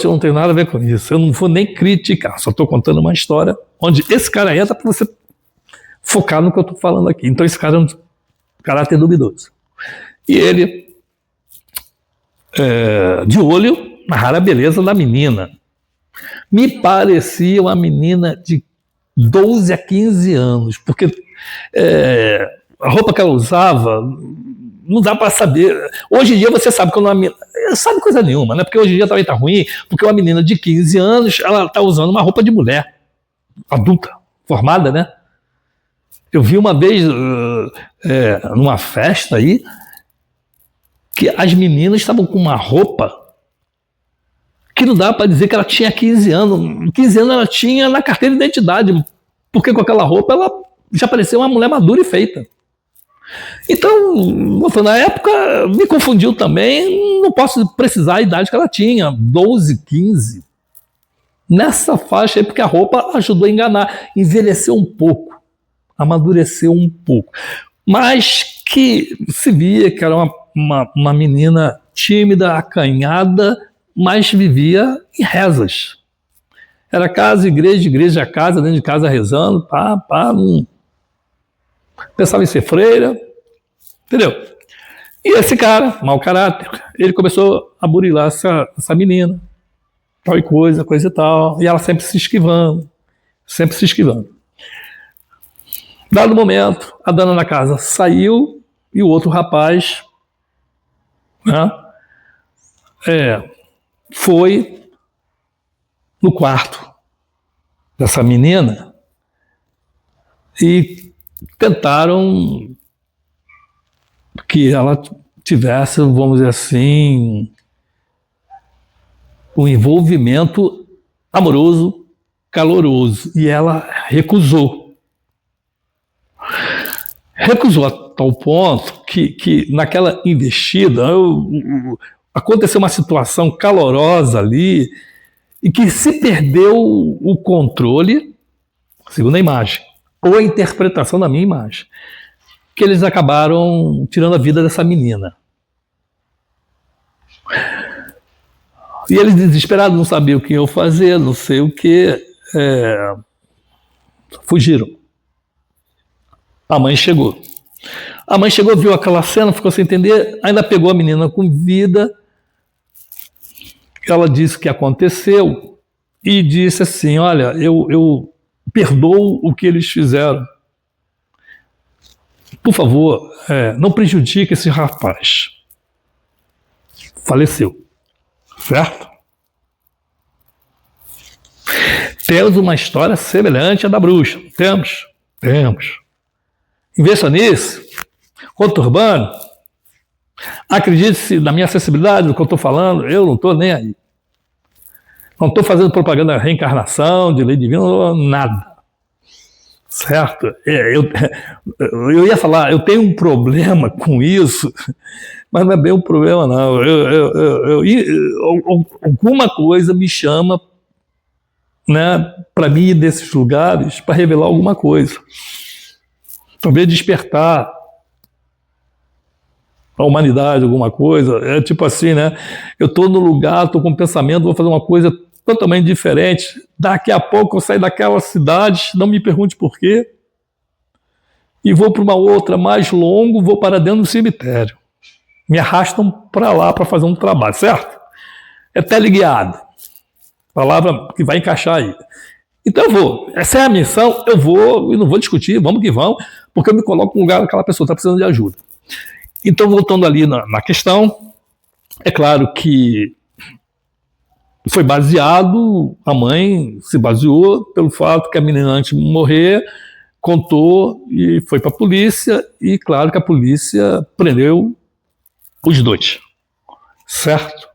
eu não tenho nada a ver com isso. Eu não vou nem criticar, só estou contando uma história onde esse cara entra para você focar no que eu estou falando aqui. Então esse cara é um caráter duvidoso. E ele, de olho na rara beleza da menina, me parecia uma menina de 12 a 15 anos, porque a roupa que ela usava, não dá para saber. Hoje em dia você sabe que uma menina, sabe coisa nenhuma, né? Porque hoje em dia também tá ruim, porque uma menina de 15 anos, ela tá usando uma roupa de mulher, adulta, formada, né? Eu vi uma vez, numa festa aí, que as meninas estavam com uma roupa que não dá para dizer que ela tinha 15 anos. 15 anos ela tinha na carteira de identidade, porque com aquela roupa ela já parecia uma mulher madura e feita. Então, na época, me confundiu também, não posso precisar a idade que ela tinha, 12, 15. Nessa faixa aí, porque a roupa ajudou a enganar, envelheceu um pouco, amadureceu um pouco. Mas que se via que era uma menina tímida, acanhada, mas vivia em rezas. Era casa, igreja, casa, dentro de casa rezando, não pensava em ser freira, entendeu? E esse cara, mau caráter, ele começou a burilar essa menina, tal e coisa e tal, e ela sempre se esquivando. Dado momento, a dona da casa saiu e o outro rapaz, né, foi no quarto dessa menina e tentaram que ela tivesse, vamos dizer assim, um envolvimento amoroso, caloroso, e ela recusou. Recusou a tal ponto que naquela investida aconteceu uma situação calorosa ali e que se perdeu o controle, segundo a imagem, ou a interpretação da minha imagem, que eles acabaram tirando a vida dessa menina. E eles desesperados, não sabiam o que iam fazer, não sei o que, fugiram. A mãe chegou, viu aquela cena, ficou sem entender, ainda pegou a menina com vida. Ela disse o que aconteceu e disse assim: olha, eu perdoo o que eles fizeram. Por favor, não prejudique esse rapaz. Faleceu. certo? Temos uma história semelhante à da bruxa. Temos. Investa nisso, conturbando. Acredite-se na minha acessibilidade, do que eu estou falando, eu não estou nem aí. Não estou fazendo propaganda de reencarnação, de lei divina, nada. Certo? Eu ia falar, eu tenho um problema com isso, mas não é bem um problema, não. Alguma coisa me chama, né, para mim ir desses lugares para revelar alguma coisa. Talvez despertar a humanidade, alguma coisa. É tipo assim, né? Eu estou no lugar, estou com um pensamento, vou fazer uma coisa totalmente diferente. Daqui a pouco eu saio daquela cidade, não me pergunte por quê, e vou para uma outra mais longo, vou para dentro do cemitério. Me arrastam para lá para fazer um trabalho, certo? É teleguiado. Palavra que vai encaixar aí. Então eu vou. Essa é a missão, eu vou e não vou discutir, vamos que vamos, porque eu me coloco no lugar daquela pessoa que está precisando de ajuda. Então, voltando ali na questão, é claro que foi baseado, a mãe se baseou pelo fato que a menina, antes de morrer, contou e foi para a polícia, e claro que a polícia prendeu os dois, certo?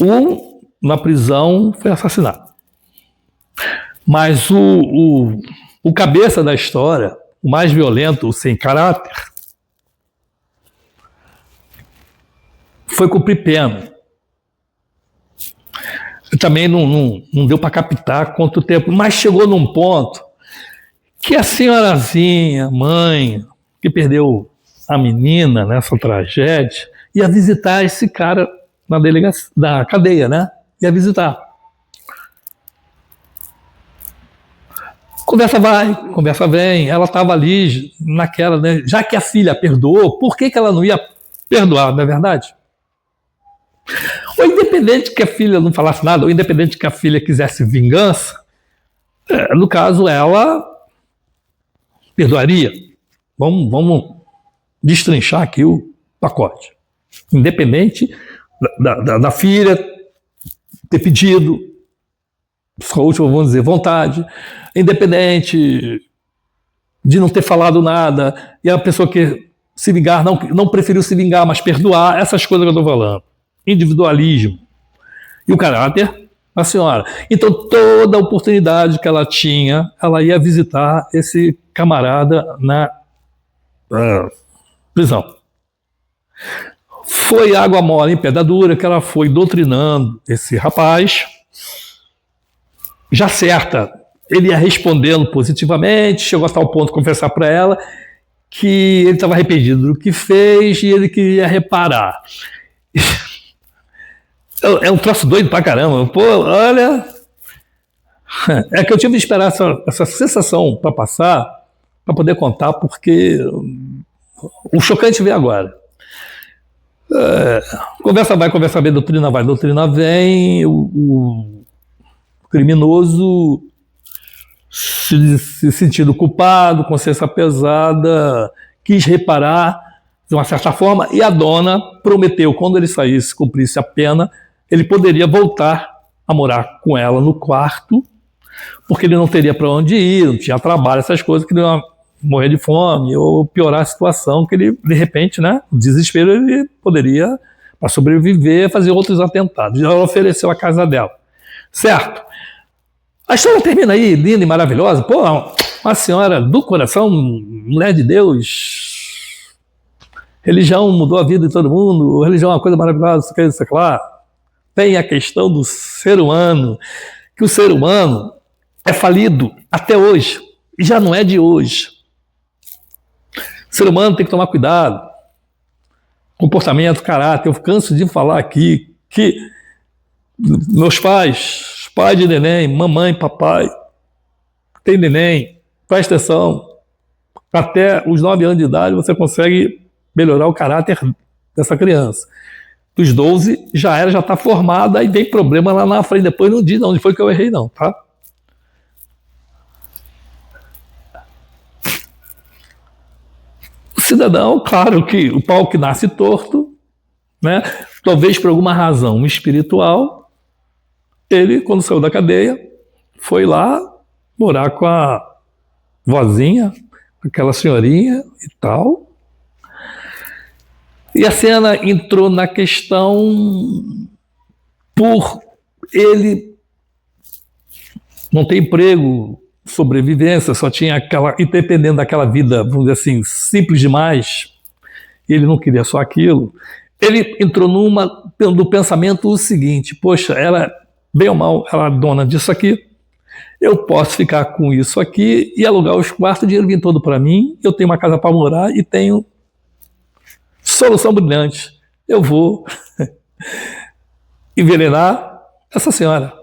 Um, na prisão, foi assassinado. Mas o cabeça da história, o mais violento, o sem caráter, foi cumprir pena. Também não deu para captar quanto tempo, mas chegou num ponto que a senhorazinha, mãe, que perdeu a menina nessa tragédia, ia visitar esse cara na delegacia, da cadeia, né? Ia visitar. Conversa vai, conversa vem. Ela estava ali naquela, né? Já que a filha perdoou, por que ela não ia perdoar, não é verdade? Ou independente que a filha não falasse nada, ou independente que a filha quisesse vingança, no caso ela perdoaria. Vamos destrinchar aqui o pacote. Independente da filha ter pedido sua última, vamos dizer, vontade, independente de não ter falado nada, e a pessoa que se vingar, não preferiu se vingar, mas perdoar, essas coisas que eu estou falando. Individualismo. E o caráter, a senhora. Então, toda a oportunidade que ela tinha, ela ia visitar esse camarada na prisão. Foi água mole em pedra dura que ela foi doutrinando esse rapaz. Já certa, ele ia respondendo positivamente, chegou a tal ponto de confessar para ela que ele estava arrependido do que fez e ele queria reparar. É um troço doido pra caramba. Pô, olha... É que eu tive que esperar essa sensação para passar, para poder contar, porque o chocante veio agora. Conversa vai, conversa vem, doutrina vai, doutrina vem, o criminoso se sentindo culpado, consciência pesada, quis reparar de uma certa forma, e a dona prometeu, quando ele saísse, cumprisse a pena, ele poderia voltar a morar com ela no quarto, porque ele não teria para onde ir, não tinha trabalho, essas coisas, que ele ia morrer de fome ou piorar a situação, que ele, de repente, né, o desespero, ele poderia, para sobreviver, fazer outros atentados. Ela ofereceu a casa dela. Certo? A história termina aí, linda e maravilhosa. Pô, uma senhora do coração, mulher de Deus. Religião mudou a vida de todo mundo. Religião é uma coisa maravilhosa, isso é claro. Tem a questão do ser humano, que o ser humano é falido até hoje, e já não é de hoje. O ser humano tem que tomar cuidado. Comportamento, caráter. Eu canso de falar aqui que meus pais, pai de neném, mamãe, papai, tem neném, presta atenção. Até os 9 anos de idade você consegue melhorar o caráter dessa criança. Dos 12 já está formada, aí vem problema lá na frente. Depois não diz onde foi que eu errei, não, tá? cidadão, claro que o pau que nasce torto, né? Talvez por alguma razão espiritual, ele, quando saiu da cadeia, foi lá morar com a vozinha, aquela senhorinha e tal. E a cena entrou na questão por ele não ter emprego, sobrevivência, só tinha aquela, e dependendo daquela vida, vamos dizer assim, simples demais, ele não queria só aquilo. Ele entrou do pensamento o seguinte: poxa, ela, bem ou mal, ela é dona disso aqui, eu posso ficar com isso aqui e alugar os quartos, o dinheiro vem todo para mim, eu tenho uma casa para morar e tenho solução brilhante. Eu vou envenenar essa senhora.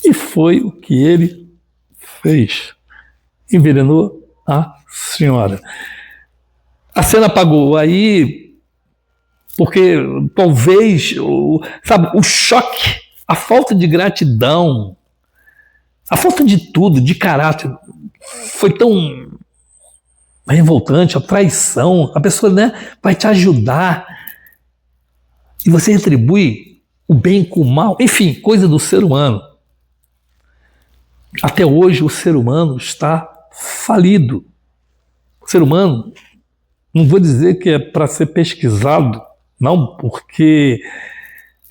E foi o que ele fez. Envenenou a senhora. A cena apagou aí, porque talvez, sabe, o choque, a falta de gratidão, a falta de tudo, de caráter, foi tão revoltante, a traição. A pessoa, né, vai te ajudar e você retribui o bem com o mal, enfim, coisa do ser humano. Até hoje o ser humano está falido. O ser humano, não vou dizer que é para ser pesquisado, não, porque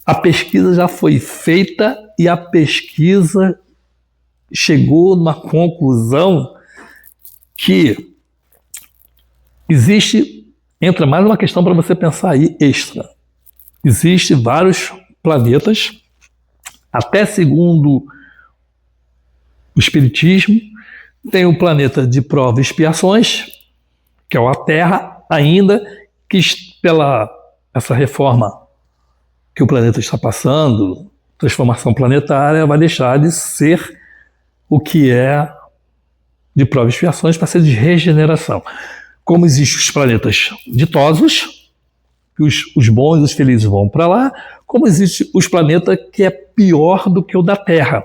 a pesquisa já foi feita e a pesquisa chegou numa conclusão que entra mais uma questão para você pensar aí, extra. Existem vários planetas, até segundo o Espiritismo, tem o planeta de prova e expiações, que é a Terra, ainda que pela essa reforma que o planeta está passando, transformação planetária, vai deixar de ser o que é de prova e expiações para ser de regeneração. Como existem os planetas ditosos, os bons e os felizes vão para lá, como existe os planetas que é pior do que o da Terra.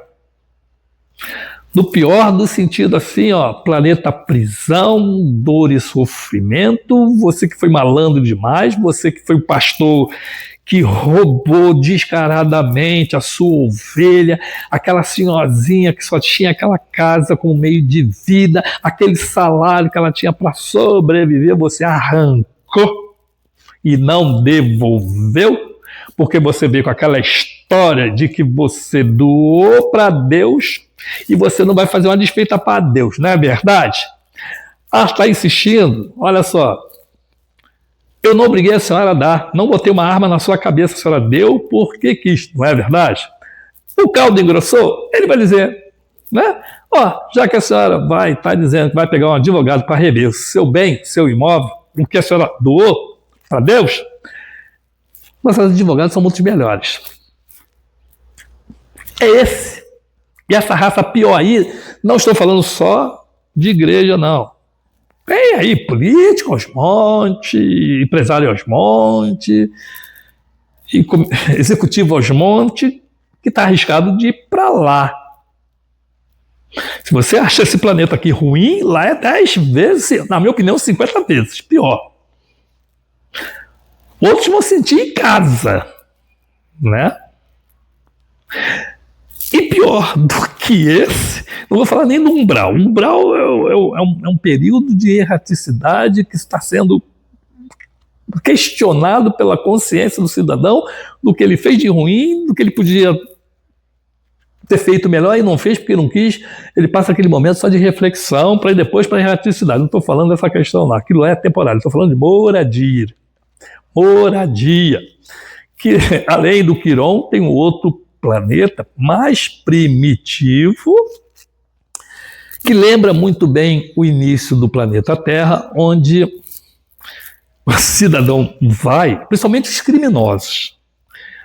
No pior, no sentido assim, ó, planeta prisão, dor e sofrimento, você que foi malandro demais, você que foi o pastor que roubou descaradamente a sua ovelha, aquela senhorzinha que só tinha aquela casa como meio de vida, aquele salário que ela tinha para sobreviver, você arrancou e não devolveu, porque você veio com aquela história de que você doou para Deus e você não vai fazer uma desfeita para Deus, não é verdade? Ah, está insistindo? Olha só, eu não obriguei a senhora a dar, não botei uma arma na sua cabeça, a senhora deu porque quis, não é verdade? O caldo engrossou, ele vai dizer, né? Ó, já que a senhora está dizendo que vai pegar um advogado para rever o seu bem, seu imóvel, o que a senhora doou para Deus, nossos advogados são muito melhores. É esse. E essa raça pior aí, não estou falando só de igreja, não. Tem aí político aos montes, empresário aos montes, e executivo aos montes, que está arriscado de ir para lá. Se você acha esse planeta aqui ruim, lá é 10 vezes, na minha opinião, 50 vezes pior. Outros vão sentir em casa, né? E pior do que esse, não vou falar nem do umbral. O umbral é um período de erraticidade que está sendo questionado pela consciência do cidadão, do que ele fez de ruim, do que ele podia ter feito melhor e não fez porque não quis. Ele passa aquele momento só de reflexão para ir depois para a erraticidade. Não estou falando dessa questão, não. Aquilo é temporário. Estou falando de moradia. Moradia. Que, além do Quiron, tem um outro planeta mais primitivo, que lembra muito bem o início do planeta Terra, onde o cidadão vai, principalmente os criminosos.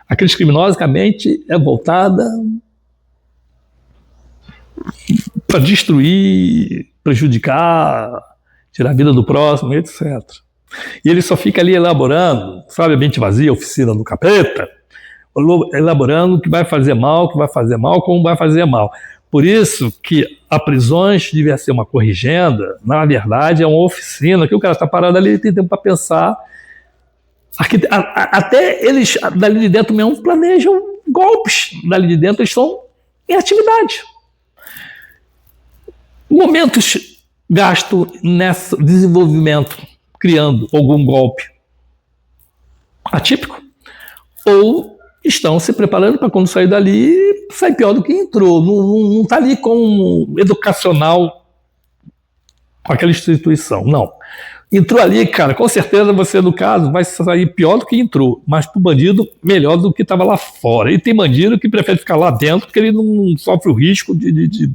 Aqueles criminosos que a mente é voltada para destruir, prejudicar, tirar a vida do próximo, etc. E ele só fica ali elaborando, sabe, a mente vazia, a oficina do capeta, elaborando o que vai fazer mal, como vai fazer mal. Por isso que a prisões devia ser uma corrigenda, na verdade é uma oficina, que o cara está parado ali e tem tempo para pensar. Até eles, dali de dentro mesmo, planejam golpes. Dali de dentro eles estão em atividade. Momentos gasto nesse desenvolvimento, criando algum golpe atípico, ou estão se preparando para quando sair dali, sair pior do que entrou. Não está ali com um educacional com aquela instituição, não. Entrou ali, cara, com certeza você, no caso, vai sair pior do que entrou, mas pro bandido, melhor do que estava lá fora. E tem bandido que prefere ficar lá dentro, porque ele não sofre o risco de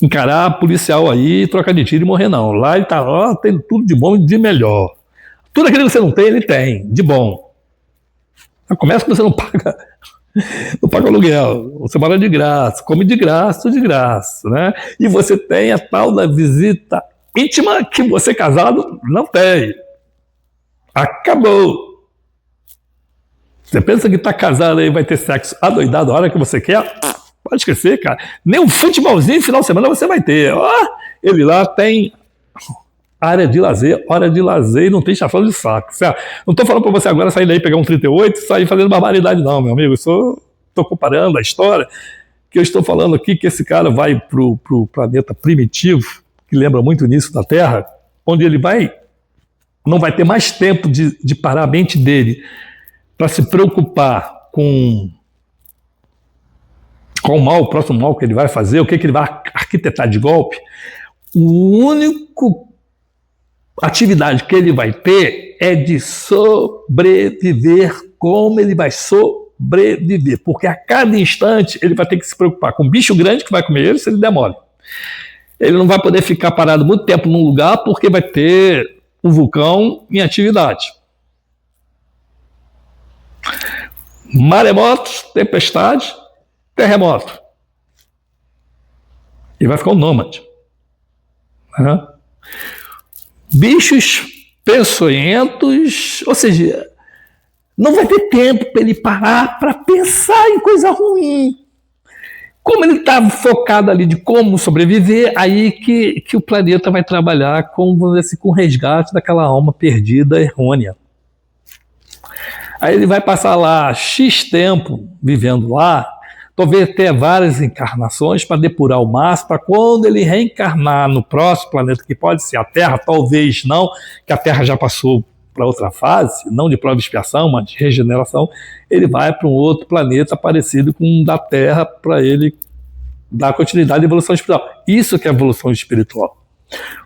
encarar policial aí, trocar de tiro e morrer, não. Lá ele tá, ó, tem tudo de bom e de melhor. Tudo aquilo que você não tem, ele tem, de bom. Começa que você não paga aluguel, você mora de graça, come de graça, né? E você tem a tal da visita íntima que você casado não tem. Acabou. Você pensa que tá casado aí vai ter sexo adoidado a hora que você quer? Pode esquecer, cara. Nem um futebolzinho final de semana você vai ter. Ele lá tem área de lazer, hora de lazer e não tem chafão de saco. Não tô falando pra você agora sair daí, pegar um 38 e sair fazendo barbaridade, não, meu amigo. Tô comparando a história que eu estou falando aqui, que esse cara vai pro planeta primitivo, que lembra muito nisso da Terra, onde ele não vai ter mais tempo de parar a mente dele para se preocupar com o mal, o próximo mal que ele vai fazer, o que ele vai arquitetar de golpe. O único atividade que ele vai ter é de sobreviver. Como ele vai sobreviver? Porque a cada instante ele vai ter que se preocupar com um bicho grande que vai comer ele se ele der mole. Ele não vai poder ficar parado muito tempo num lugar porque vai ter um vulcão em atividade. Maremotos, tempestade, terremoto. E vai ficar um nômade. Bichos peçonhentos, ou seja, não vai ter tempo para ele parar para pensar em coisa ruim. Como ele está focado ali de como sobreviver, aí que o planeta vai trabalhar com o resgate daquela alma perdida, errônea. Aí ele vai passar lá X tempo vivendo lá, talvez ter várias encarnações para depurar o máximo, para quando ele reencarnar no próximo planeta, que pode ser a Terra, talvez não, que a Terra já passou para outra fase, não de prova e expiação, mas de regeneração, ele vai para um outro planeta parecido com o da Terra, para ele dar continuidade à evolução espiritual. Isso que é a evolução espiritual.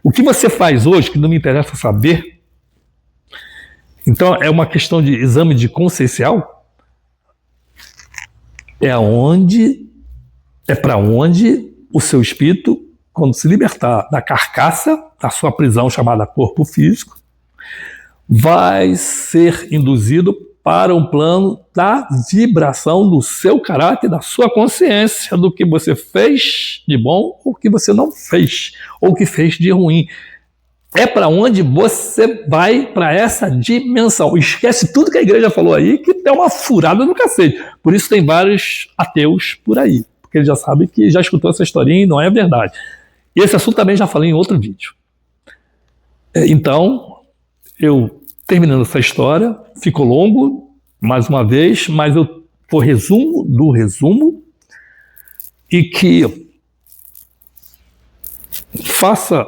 O que você faz hoje, que não me interessa saber, então é uma questão de exame de consciencial, é para onde o seu espírito, quando se libertar da carcaça, da sua prisão chamada corpo físico, vai ser induzido para um plano da vibração do seu caráter, da sua consciência, do que você fez de bom ou que você não fez, ou que fez de ruim. É para onde você vai, para essa dimensão. Esquece tudo que a igreja falou aí, que é uma furada no cacete. Por isso tem vários ateus por aí, porque ele já sabe que já escutou essa historinha e não é verdade. E esse assunto também já falei em outro vídeo. Então, eu terminando essa história, ficou longo, mais uma vez, mas eu vou resumo do resumo, e que faça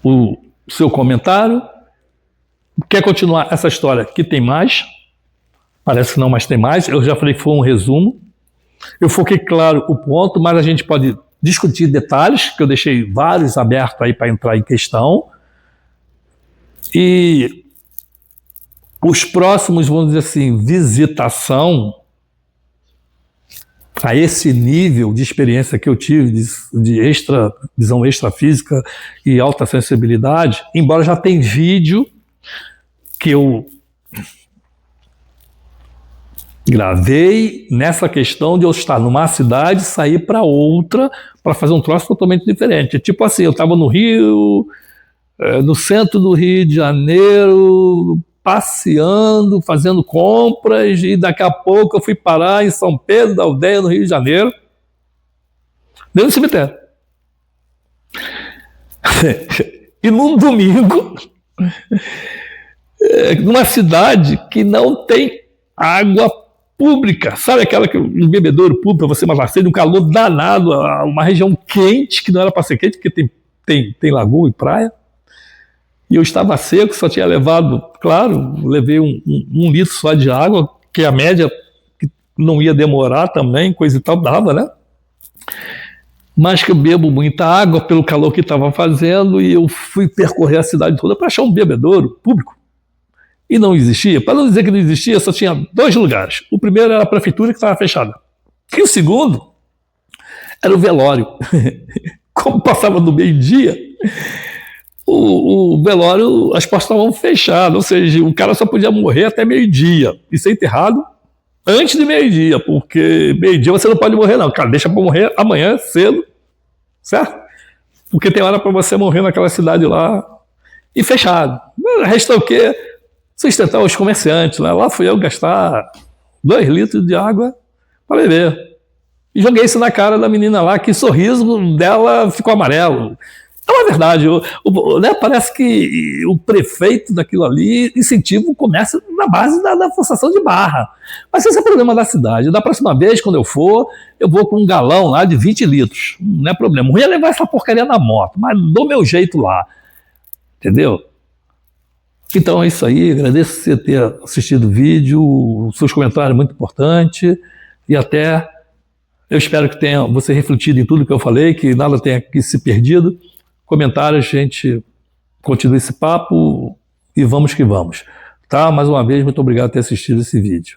o seu comentário. Quer continuar essa história? Que tem mais? Parece que não, mas tem mais. Eu já falei que foi um resumo. Eu foquei, claro, o ponto, mas a gente pode discutir detalhes, que eu deixei vários abertos aí para entrar em questão. E os próximos, vamos dizer assim, visitação a esse nível de experiência que eu tive, de visão extrafísica e alta sensibilidade, embora já tenha vídeo que eu gravei nessa questão de eu estar numa cidade e sair para outra para fazer um troço totalmente diferente. Tipo assim, eu estava no Rio, no centro do Rio de Janeiro, passeando, fazendo compras, e daqui a pouco eu fui parar em São Pedro da Aldeia, no Rio de Janeiro, dentro do cemitério. E num domingo, numa cidade que não tem água pública, sabe aquela que um bebedouro público para você abastecer, um calor danado, uma região quente que não era para ser quente, porque tem lagoa e praia. E eu estava seco, só tinha levado, claro, levei um litro só de água, que a média que não ia demorar também, coisa e tal, dava, né? Mas que eu bebo muita água pelo calor que estava fazendo, e eu fui percorrer a cidade toda para achar um bebedouro público. E não existia. Para não dizer que não existia, só tinha 2 lugares. O primeiro era a prefeitura, que estava fechada. E o segundo era o velório. Como passava do meio-dia, o velório, as portas estavam fechadas, ou seja, o cara só podia morrer até meio-dia e ser enterrado antes de meio-dia, porque meio-dia você não pode morrer não, cara, deixa para morrer amanhã cedo, certo? Porque tem hora para você morrer naquela cidade lá e fechado. Resta o quê? Sustentar os comerciantes, né? Lá fui eu gastar 2 litros de água para beber. E joguei isso na cara da menina lá, que o sorriso dela ficou amarelo. É uma verdade, né? Parece que o prefeito daquilo ali incentiva o comércio na base da forçação de barra. Mas esse é o problema da cidade. Da próxima vez, quando eu for, eu vou com um galão lá de 20 litros. Não é problema. Eu ia levar essa porcaria na moto, mas dou meu jeito lá. Entendeu? Então é isso aí. Agradeço você ter assistido o vídeo, os seus comentários muito importantes. E até, eu espero que tenha você refletido em tudo que eu falei, que nada tenha aqui se perdido. Comentários, a gente continua esse papo e vamos que vamos. Tá? Mais uma vez, muito obrigado por ter assistido esse vídeo.